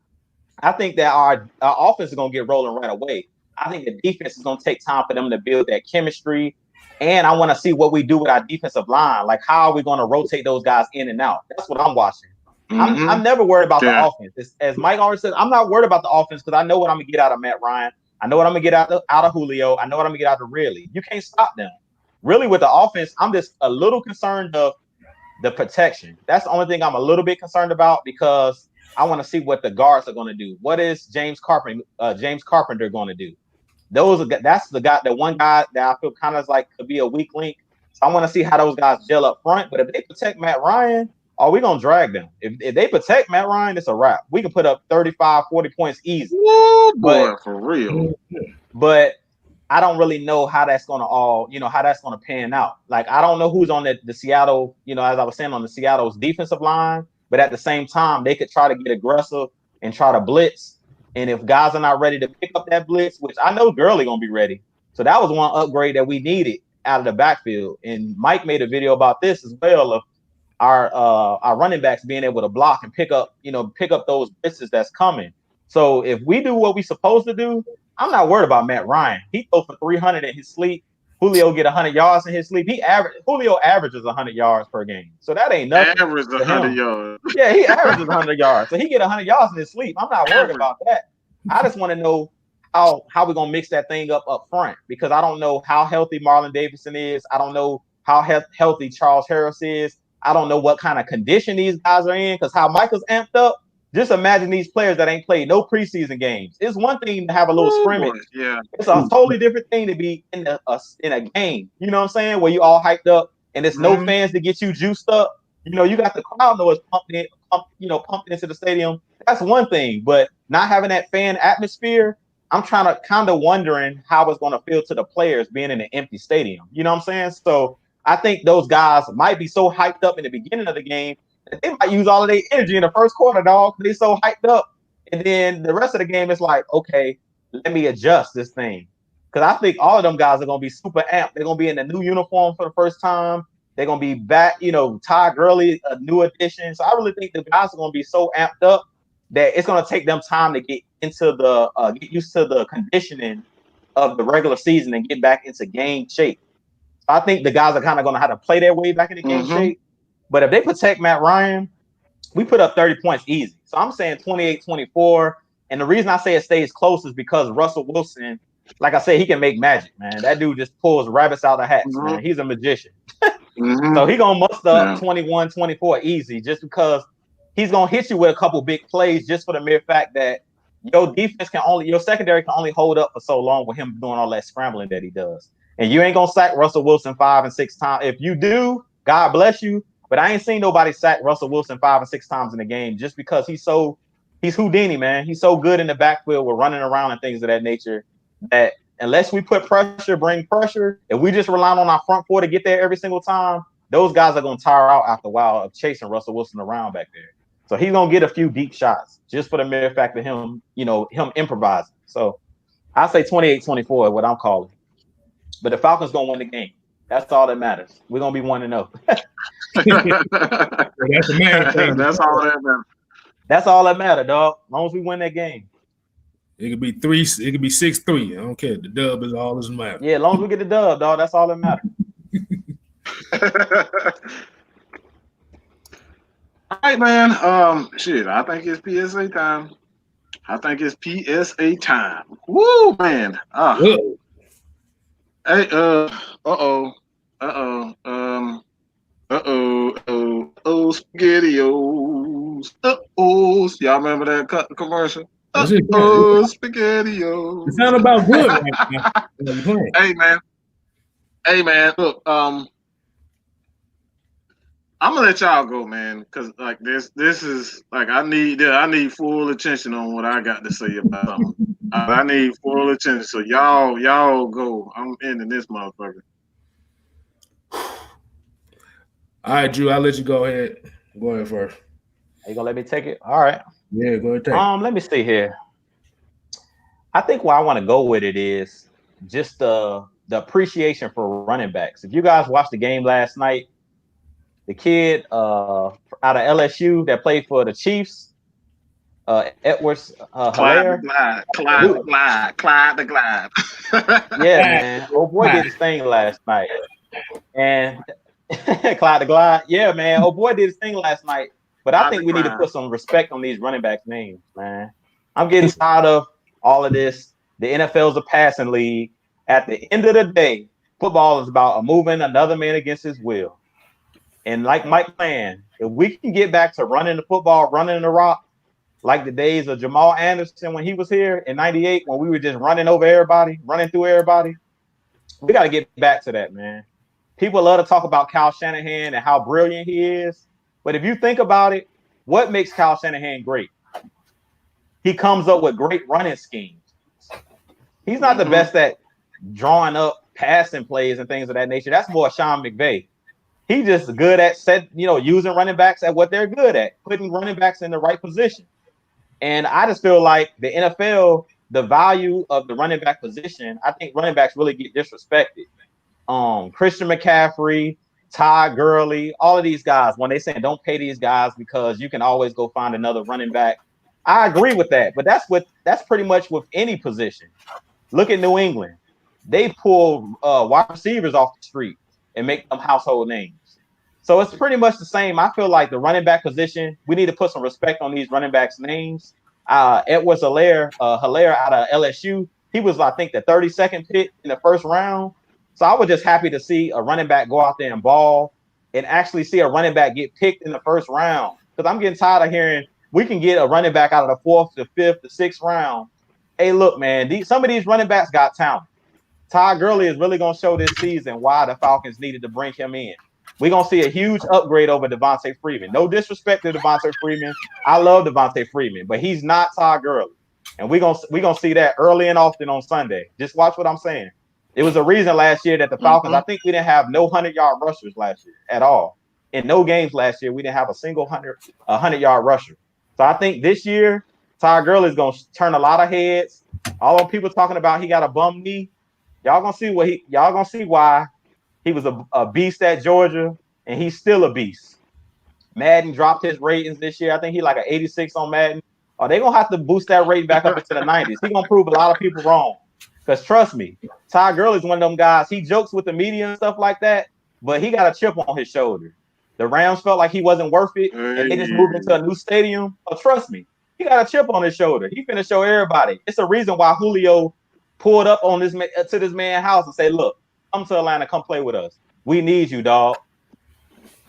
I think that our offense is gonna get rolling right away. I think the defense is going to take time for them to build that chemistry. And I want to see what we do with our defensive line. Like, how are we going to rotate those guys in and out? That's what I'm watching. I'm never worried about the offense. As Mike already said, I'm not worried about the offense because I know what I'm going to get out of Matt Ryan. I know what I'm going to get out of Julio. I know what I'm going to get out of Ridley. You can't stop them. Really, with the offense, I'm just a little concerned of the protection. That's the only thing I'm a little bit concerned about because I want to see what the guards are going to do. What is James Carpenter going to do? That's the one guy that I feel kind of like could be a weak link. So I want to see how those guys gel up front. But if they protect Matt Ryan, are we gonna drag them? If they protect Matt Ryan, it's a wrap. We can put up 35, 40 points easy. Boy, for real. But I don't really know how that's gonna pan out. Like I don't know who's on the Seattle, as I was saying, on the Seattle's defensive line. But at the same time, they could try to get aggressive and try to blitz. And if guys are not ready to pick up that blitz, which I know Gurley gonna be ready. So that was one upgrade that we needed out of the backfield. And Mike made a video about this as well of our running backs being able to block and pick up those blitzes that's coming. So if we do what we're supposed to do, I'm not worried about Matt Ryan. He throws for 300 in his sleep. Julio get 100 yards in his sleep. Julio averages 100 yards per game. So that ain't nothing. Averages 100 yards. Yeah, he averages 100 yards. So he get 100 yards in his sleep. I'm not worried about that. I just want to know how we're going to mix that thing up front because I don't know how healthy Marlon Davidson is. I don't know how healthy Charles Harris is. I don't know what kind of condition these guys are in because how Michael's amped up. Just imagine these players that ain't played no preseason games. It's one thing to have a little scrimmage. Yeah. It's a totally different thing to be in a game. You know what I'm saying? Where you all hyped up and there's no fans to get you juiced up. You got the crowd noise pumped into the stadium. That's one thing. But not having that fan atmosphere, I'm kind of wondering how it's going to feel to the players being in an empty stadium. You know what I'm saying? So I think those guys might be so hyped up in the beginning of the game that they might use all of their energy in the first quarter, dog. They're so hyped up. And then the rest of the game is like, okay, let me adjust this thing. because I think all of them guys are going to be super amped. They're going to be in the new uniform for the first time. They're going to be back, Todd Gurley, a new addition. So I really think the guys are going to be so amped up that it's going to take them time to get into get used to the conditioning of the regular season and get back into game shape. So I think the guys are kind of going to have to play their way back into game shape. But if they protect Matt Ryan, we put up 30 points easy. So I'm saying 28-24. And the reason I say it stays close is because Russell Wilson, like I said, he can make magic, man. That dude just pulls rabbits out of hats, man. He's a magician. So he going to muster up 21-24 easy just because he's going to hit you with a couple big plays just for the mere fact that your secondary can only hold up for so long with him doing all that scrambling that he does. And you ain't going to sack Russell Wilson 5 and 6 times. If you do, God bless you. But I ain't seen nobody sack Russell Wilson 5 and 6 times in the game just because he's Houdini, man. He's so good in the backfield with running around and things of that nature that unless we bring pressure, if we just rely on our front four to get there every single time, those guys are going to tire out after a while of chasing Russell Wilson around back there. So he's going to get a few deep shots just for the mere fact of him, him improvising. So I say 28-24 is what I'm calling. But the Falcons going to win the game. That's all that matters. We're going to be 1-0. That's the main thing. That's all that matters. That's all that matters, dog. As long as we win that game. It could be 3. It could be 6-3. I don't care. The dub is all that matters. Yeah, as long as we get the dub, dog. That's all that matters. All right, man. I think it's PSA time. Woo, man. Hey, SpaghettiOs. Y'all remember that commercial? SpaghettiOs. It sound about good right now. Hey, man. Look, I'm gonna let y'all go, man, because like this is like I need full attention on what I got to say about them. I need full attention. So y'all go. I'm ending this motherfucker. All right, Drew, I'll let you go ahead. Go ahead first. Are you gonna let me take it? All right. Yeah, go ahead. Take it. Let me see here. I think where I want to go with it is just the appreciation for running backs. If you guys watched the game last night, the kid out of LSU that played for the Chiefs, Edwards Clyde the Glide. Yeah, man. Oh boy did his thing last night. And Clyde the Glide. Yeah, man. Oh boy did his thing last night. But I think we need to put some respect on these running backs' names, man. I'm getting tired of all of this. The NFL's a passing league. At the end of the day, football is about moving another man against his will. And like Mike Plan, if we can get back to running the football, running the rock, like the days of Jamal Anderson when he was here in '98, when we were just running over everybody, running through everybody, we got to get back to that, man. People love to talk about Kyle Shanahan and how brilliant he is. But if you think about it, what makes Kyle Shanahan great? He comes up with great running schemes. He's not the best at drawing up passing plays and things of that nature. That's more Sean McVay. He's just good at using running backs at what they're good at, putting running backs in the right position. And I just feel like the NFL, the value of the running back position, I think running backs really get disrespected. Christian McCaffrey, Todd Gurley, all of these guys, when they say don't pay these guys because you can always go find another running back. I agree with that, but that's pretty much with any position. Look at New England. They pull wide receivers off the street and make them household names. So it's pretty much the same. I feel like the running back position, we need to put some respect on these running backs' names. Edwards Hilaire out of LSU, he was, I think, the 32nd pick in the first round. So I was just happy to see a running back go out there and ball and actually see a running back get picked in the first round. Because I'm getting tired of hearing we can get a running back out of the 4th, the 5th, the 6th round. Hey, look, man, some of these running backs got talent. Todd Gurley is really going to show this season why the Falcons needed to bring him in. We're going to see a huge upgrade over Devontae Freeman. No disrespect to Devontae Freeman. I love Devontae Freeman, but he's not Todd Gurley. And we're gonna see that early and often on Sunday. Just watch what I'm saying. It was a reason last year that the Falcons, I think we didn't have no 100-yard rushers last year at all. In no games last year, we didn't have a single 100-yard rusher. So I think this year, Todd Gurley is going to turn a lot of heads. All the people talking about he got a bum knee. Y'all gonna see why he was a beast at Georgia, and he's still a beast. Madden dropped his ratings this year. I think he like an 86 on Madden. Oh, they're gonna have to boost that rating back up into the 90s. He's gonna prove a lot of people wrong. Because trust me, Ty Gurley's one of them guys. He jokes with the media and stuff like that, but he got a chip on his shoulder. The Rams felt like he wasn't worth it, and they just moved into a new stadium. But trust me, he got a chip on his shoulder. He finna show everybody. It's a reason why Julio pulled up on this to this man's house and say, "Look, come to Atlanta, come play with us. We need you, dog."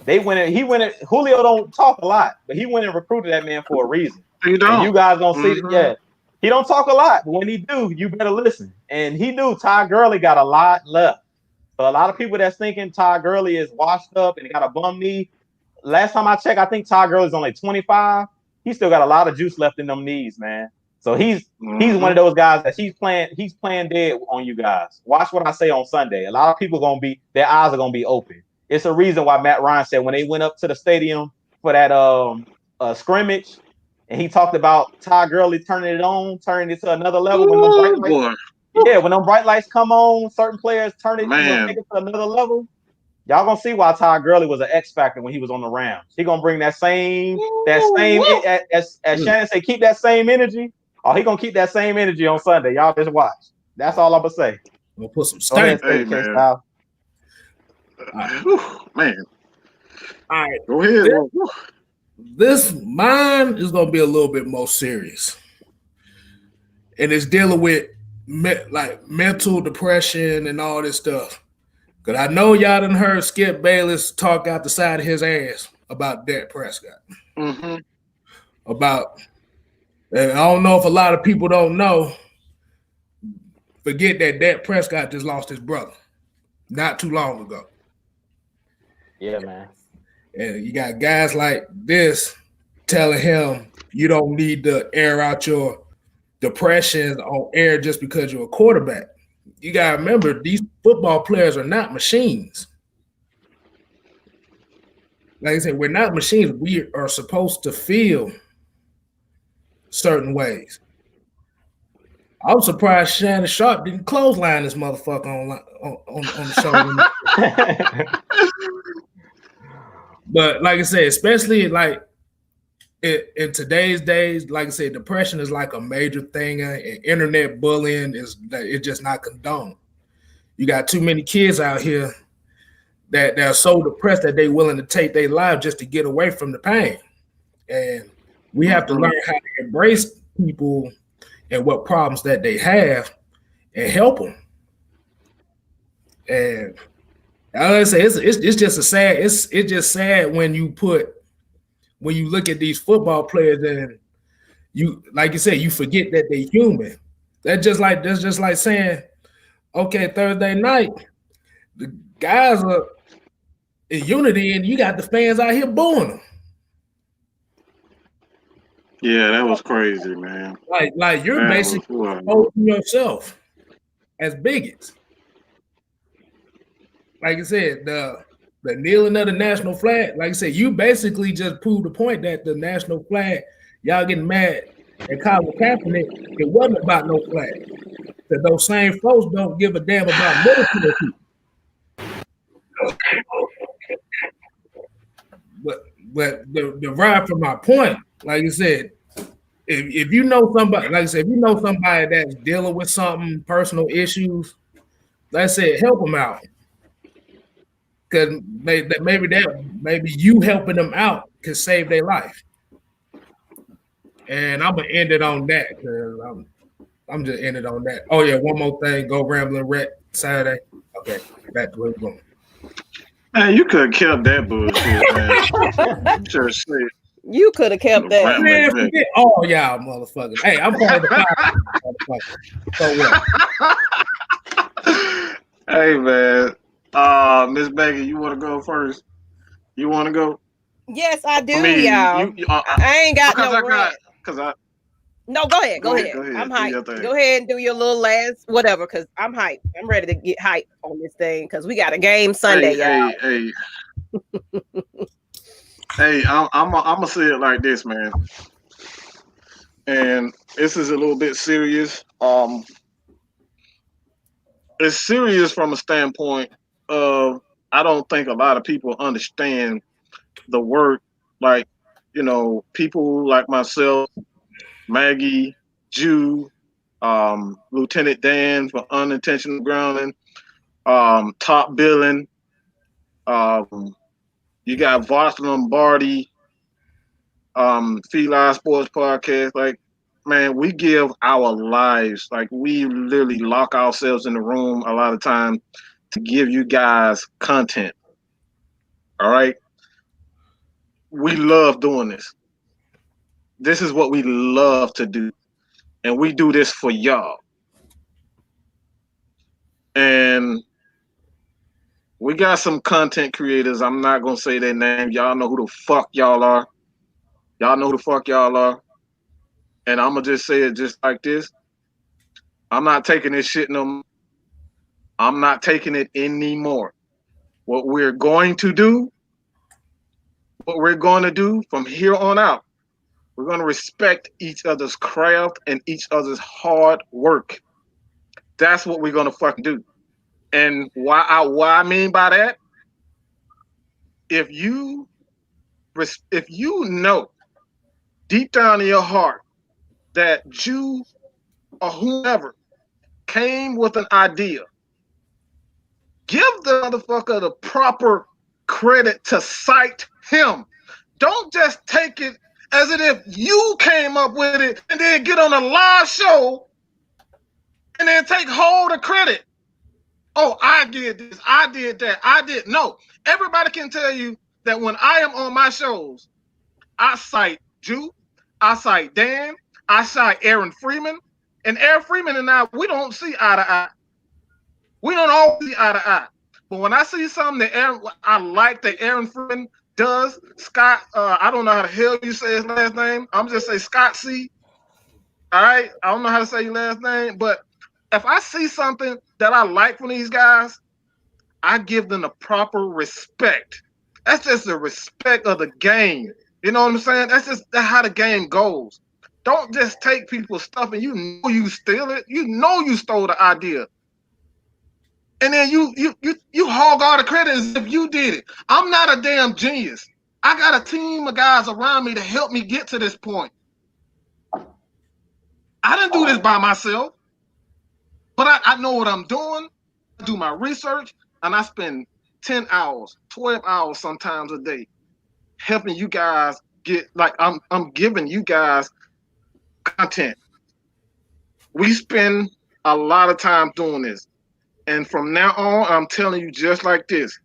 He went in. Julio don't talk a lot, but he went and recruited that man for a reason. You don't. And you guys gonna see that. Yeah, he don't talk a lot, but when he do, you better listen. And he knew Ty Gurley got a lot left. So a lot of people that's thinking Ty Gurley is washed up and he got a bum knee. Last time I checked, I think Ty Gurley's only 25. He still got a lot of juice left in them knees, man. So he's one of those guys that he's playing dead on you guys. Watch what I say on Sunday. A lot of people their eyes are gonna be open. It's a reason why Matt Ryan said when they went up to the stadium for that scrimmage, and he talked about Ty Gurley turning it to another level. When them bright lights come on, certain players take it to another level. Y'all gonna see why Ty Gurley was an X factor when he was on the Rams. He gonna bring that same as Shannon said, keep that same energy. Oh, he gonna keep that same energy on Sunday. Y'all just watch. That's all I'm gonna say. We'll put some stank. Hey, man. Man. All right. Go ahead. This mine is gonna be a little bit more serious, and it's dealing with mental depression and all this stuff. Cause I know y'all done heard Skip Bayless talk out the side of his ass about Dak Prescott. Mm-hmm. And I don't know if a lot of people don't know. Forget that Dak Prescott just lost his brother not too long ago. Yeah, man. And you got guys like this telling him you don't need to air out your depression on air just because you're a quarterback. You got to remember, these football players are not machines. Like I said, we're not machines. We are supposed to feel certain ways. I'm surprised Shannon Sharp didn't clothesline this motherfucker on the show. But like I said, especially like in today's days, like I said, depression is like a major thing, and internet bullying it's just not condoned. You got too many kids out here that are so depressed that they're willing to take their life just to get away from the pain. And we have to learn how to embrace people and what problems that they have and help them. And I say it's just it's just sad when you look at these football players and you, like you said, you forget that they're human. That's just like saying, okay, Thursday night, the guys are in unity and you got the fans out here booing them. Yeah, that was crazy, man. Like you're that basically exposing yourself as bigots. Like I said, the kneeling of the national flag, like I said, you basically just proved the point that the national flag, y'all getting mad at Colin Kaepernick, it wasn't about no flag. That those same folks don't give a damn about military people. But the ride from my point, like I said, if you know somebody, like I said, if you know somebody that's dealing with something, personal issues, like I said, help them out. Because maybe you helping them out can save their life. And I'm gonna end it on that because I'm just ending on that. Oh yeah, one more thing. Go Rambling Rhett Saturday. Okay, back to where we're going. Man, you could have kept that bullshit, man. Just shit. You could have kept that. Man, forget all y'all motherfuckers. Hey, I'm part of the motherfucker. So what? Hey man. Miss Becky, you want to go first? You want to go? Yes, I do, y'all. I ain't got no rant. No, go ahead. Go ahead. I'm hyped. Go ahead and do your little last whatever, because I'm hyped. I'm ready to get hyped on this thing because we got a game Sunday, y'all. Hey, I'm gonna say it like this, man. And this is a little bit serious. it's serious from a standpoint of I don't think a lot of people understand the work. Like, people like myself, Maggie, Jew, Lieutenant Dan for unintentional grounding, Top Billing. You got Voss Lombardi, Feline Sports Podcast. Like, man, we give our lives. Like, we literally lock ourselves in the room a lot of time to give you guys content. All right. We love doing this. This is what we love to do. And we do this for y'all. And we got some content creators. I'm not going to say their name. Y'all know who the fuck y'all are. Y'all know who the fuck y'all are. And I'm going to just say it just like this. I'm not taking this shit no more. I'm not taking it anymore. What we're going to do from here on out, we're going to respect each other's craft and each other's hard work. That's what we're going to fucking do. And why I mean by that, if you know deep down in your heart that you or whoever came with an idea, give the motherfucker the proper credit to cite him. Don't just take it as if you came up with it and then get on a live show and then take hold of credit. Oh, I did this, I did that, I did. No, everybody can tell you that when I am on my shows, I cite Jew, I cite Dan, I cite Aaron Freeman, and Aaron Freeman and I, we don't see eye to eye. We don't always see eye to eye. But when I see something that I like that Aaron Freeman does, Scott, I don't know how the hell you say his last name. I'm just say Scott C. All right, I don't know how to say your last name, but if I see something that I like from these guys, I give them the proper respect. That's just the respect of the game. You know what I'm saying? That's how the game goes. Don't just take people's stuff and you know you steal it. You know you stole the idea. And then you hog all the credit as if you did it. I'm not a damn genius. I got a team of guys around me to help me get to this point. I didn't do this by myself. But I know what I'm doing. I do my research, and I spend 10 hours, 12 hours sometimes a day helping you guys get, like, I'm giving you guys content. We spend a lot of time doing this. And from now on, I'm telling you just like this.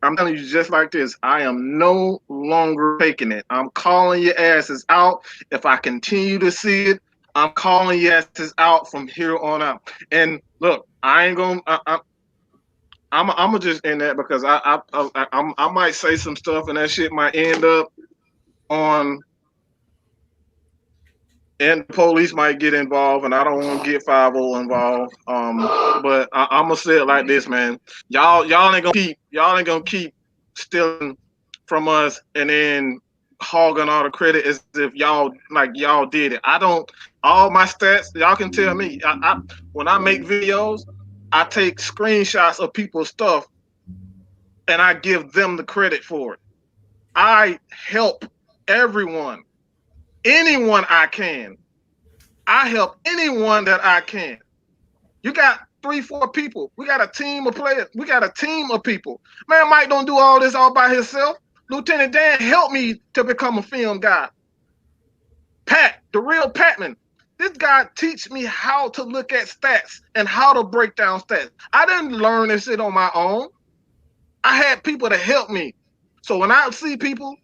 I am no longer faking it. I'm calling your asses out. If I continue to see it, I'm calling your asses out from here on out. And look, I ain't gonna. I'm gonna just end that because I might say some stuff and that shit might end up on, and the police might get involved, and I don't want to get 5-0 involved. But I'm gonna say it like this, man. Y'all ain't gonna keep stealing from us and then hogging all the credit as if y'all did it. I don't. All my stats, y'all can tell me. I when I make videos, I take screenshots of people's stuff and I give them the credit for it. I help everyone, anyone I can. I help anyone that I can. You got 3-4 people. We got a team of players. We got a team of people. Man, Mike don't do all this all by himself. Lieutenant Dan helped me to become a film guy. Pat, the real Patman. This guy teach me how to look at stats and how to break down stats. I didn't learn this shit on my own. I had people to help me. So when I see people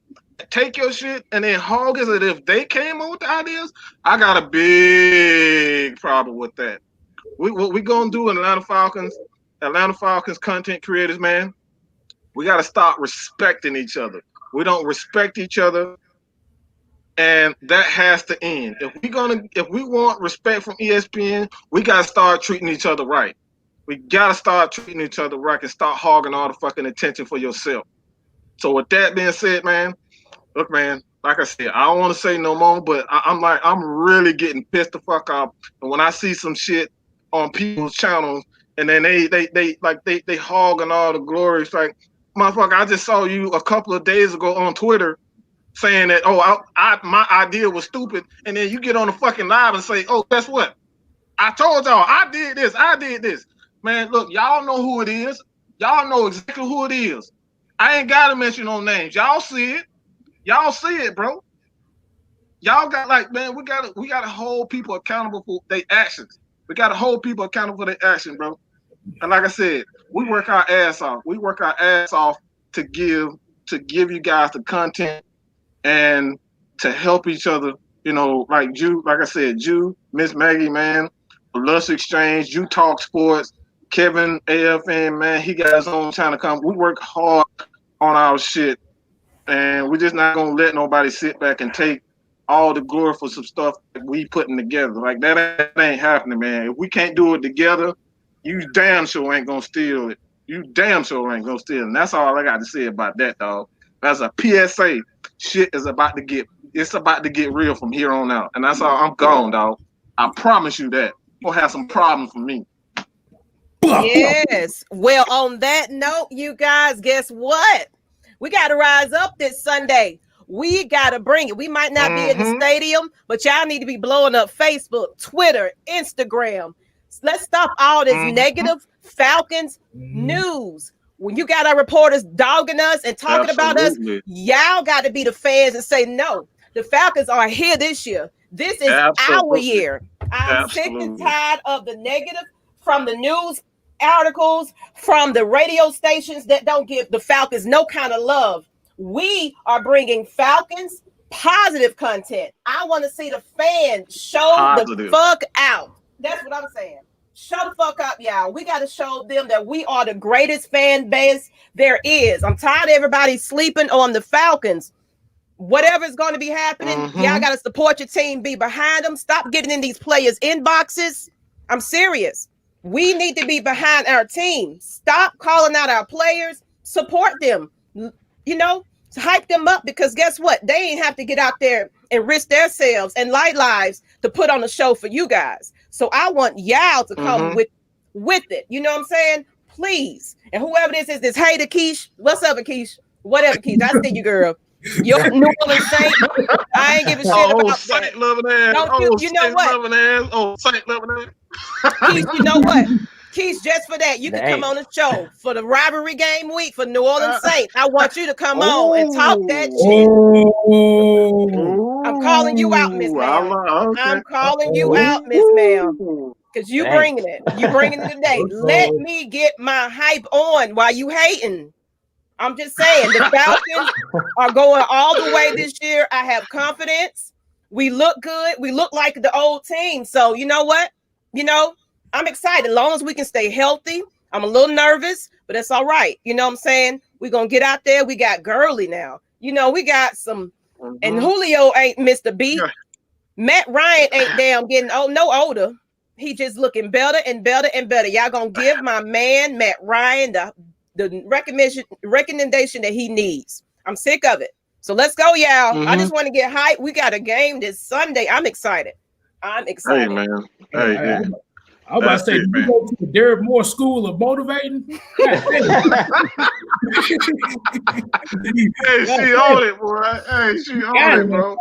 take your shit and then hog it as if they came up with the ideas, I got a big problem with that. What we gonna do in Atlanta Falcons content creators, man, we gotta start respecting each other. We don't respect each other. And that has to end. If we want respect from ESPN, we gotta start treating each other right. We gotta start treating each other right and start hogging all the fucking attention for yourself. So with that being said, man, look, man, like I said, I don't want to say no more, but I'm really getting pissed the fuck off. And when I see some shit on people's channels, and then they hogging all the glory. It's like, motherfucker, I just saw you a couple of days ago on Twitter saying that, my idea was stupid, and then you get on the fucking live and say, oh, guess what? I told y'all I did this. Man, look, y'all know who it is. Y'all know exactly who it is. I ain't gotta mention no names. Y'all see it. Y'all see it, bro. Y'all got we gotta hold people accountable for their actions. We gotta hold people accountable for their action, bro. And like I said, we work our ass off. We work our ass off to give you guys the content and to help each other. You know, like I said, Miss Maggie, man, Lush Exchange, Talks Sports, Kevin AFN, man, he got his own time to come. We work hard on our shit, and we're just not gonna let nobody sit back and take all the glory for some stuff that we putting together. Like that ain't happening, man. If we can't do it together, you damn sure ain't gonna steal it. You damn sure ain't gonna steal it. And that's all I got to say about that, dog. That's a PSA. Shit is about to get real from here on out. And that's all. I'm gone, dog. I promise you that. You'll have some problems for me. Yes. Well, on that note, you guys, guess what? We got to rise up this Sunday. We got to bring it. We might not be in the stadium, but y'all need to be blowing up Facebook, Twitter, Instagram. Let's stop all this negative Falcons news. When you got our reporters dogging us and talking about us, y'all got to be the fans and say, no, the Falcons are here this year. This is our year. I'm sick and tired of the negative from the news articles, from the radio stations that don't give the Falcons no kind of love. We are bringing Falcons positive content. I want to see the fans show the fuck out. That's what I'm saying. Show the fuck up, y'all. We got to show them that we are the greatest fan base there is. I'm tired of everybody sleeping on the Falcons. Whatever's going to be happening, y'all got to support your team, be behind them. Stop getting in these players' inboxes. I'm serious. We need to be behind our team. Stop calling out our players. Support them. You know, hype them up, because guess what? They ain't have to get out there and risk themselves and lives to put on a show for you guys. So I want y'all to come with it. You know what I'm saying? Please. And whoever this is, hater Keish. What's up, Keish? Whatever, Keish. I see you, girl. You're New Orleans Saint. I ain't giving shit about Saint loving ass. Don't you know what? Loving ass. Oh, Saint loving ass. Keish, you know what? Keish, just for that, you can come on the show for the rivalry game week for New Orleans Saints. I want you to come on and talk that shit. I'm calling you out, Miss Ma'am. Okay. I'm calling you out, Miss Ma'am, because you bringing it. You bringing it today. Let me get my hype on while you hating. I'm just saying, the Falcons are going all the way this year. I have confidence. We look good. We look like the old team. So you know what? You know, I'm excited. As long as we can stay healthy. I'm a little nervous, but that's all right. You know what I'm saying? We're going to get out there. We got Gurley now. You know, we got some, and Julio ain't missed a beat. Matt Ryan ain't damn getting no older. He just looking better and better and better. Y'all going to give my man, Matt Ryan, the recommendation that he needs. I'm sick of it. So let's go, y'all. I just want to get hyped. We got a game this Sunday. I'm excited. Hey, man. Hey. I was about to say, did you go to the Derek Moore School of Motivating? Hey, she on it, boy. Hey, she on it, bro.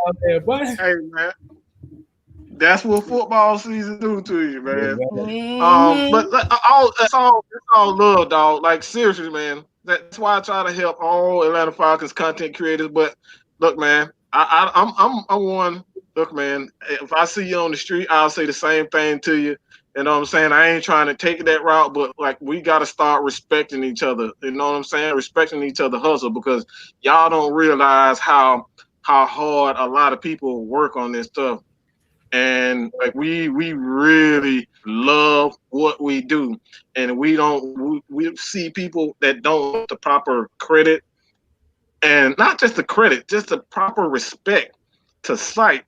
Hey, man. That's what football season do to you, man. But it's all love, dog. Like, seriously, man. That's why I try to help all Atlanta Falcons content creators. But look, man, I'm one. Look, man, if I see you on the street, I'll say the same thing to you. You know what I'm saying? I ain't trying to take that route, but like, we got to start respecting each other. You know what I'm saying? Respecting each other hustle, because y'all don't realize how hard a lot of people work on this stuff. And like, we really love what we do, and we see people that don't get the proper credit, and not just the credit, just the proper respect to cite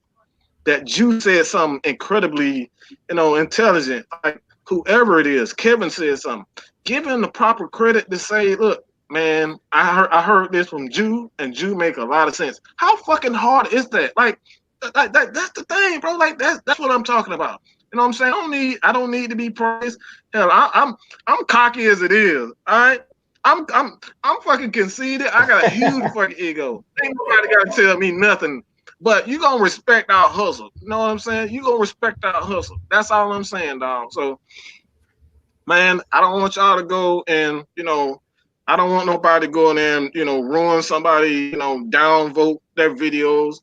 that you said something incredibly, intelligent. Like, whoever it is, Kevin said something. Give him the proper credit to say, look, man, I heard this from Jew, and Jew make a lot of sense. How fucking hard is that? Like that's the thing, bro. Like, that's what I'm talking about. You know what I'm saying? I don't need to be praised. Hell, I'm cocky as it is. All right. I'm fucking conceited. I got a huge fucking ego. Ain't nobody gotta tell me nothing. But you gonna respect our hustle. You know what I'm saying? You gonna respect our hustle. That's all I'm saying, dog. So, man, I don't want y'all to go and, I don't want nobody going in, ruin somebody, downvote their videos.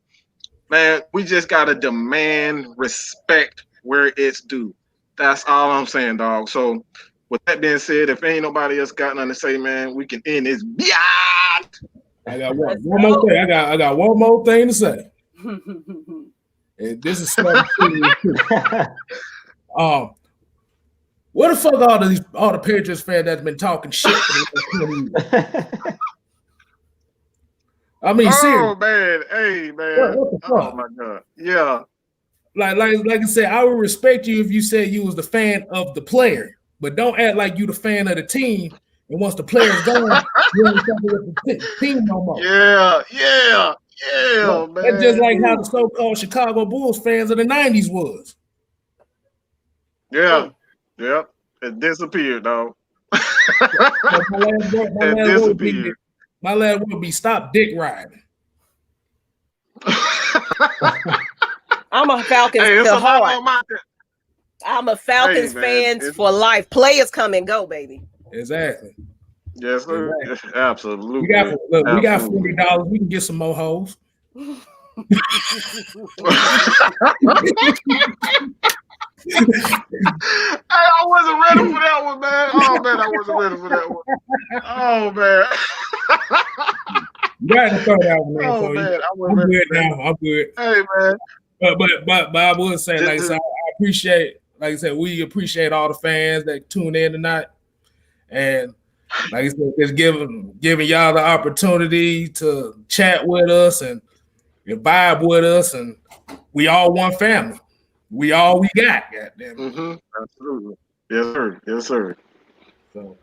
Man, we just gotta demand respect where it's due. That's all I'm saying, dog. So, with that being said, if ain't nobody else got nothing to say, man, we can end this. I got one more thing. I got one more thing to say. And this is something what the fuck all the Patriots fans that's been talking shit for the I mean, seriously. Man, hey man. What the fuck? Oh my god. Yeah. Like I said, I would respect you if you said you was the fan of the player, but don't act like you the fan of the team. And once the player's gone, you ain't talking with the team no more. Yeah, man. That's just like how the so-called Chicago Bulls fans of the 90s was. Yeah. Yep. It disappeared, dog. My last word would be stop dick riding. I'm a Falcons I'm a Falcons fans for life. Players come and go, baby. Exactly. Yes, sir. Exactly. Absolutely. We got $40. We can get some more hoes. I wasn't ready for that one, man. Oh man, I wasn't ready for that one. Oh man. You got to throw that one, man. Oh man, I'm good now. I'm good. Hey man. But I would say, like I said, I appreciate, like I said, we appreciate all the fans that tune in tonight, and like I said, just giving y'all the opportunity to chat with us and vibe with us, and we all one family. We all we got, goddamn. Mm-hmm. Absolutely. Yes, sir. Yes, sir. So,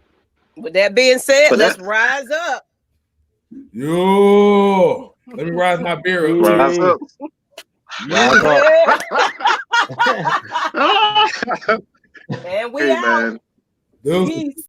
with that being said, let's rise up. Yo, let me rise my beer up. Rise up. And we out. Man. Peace.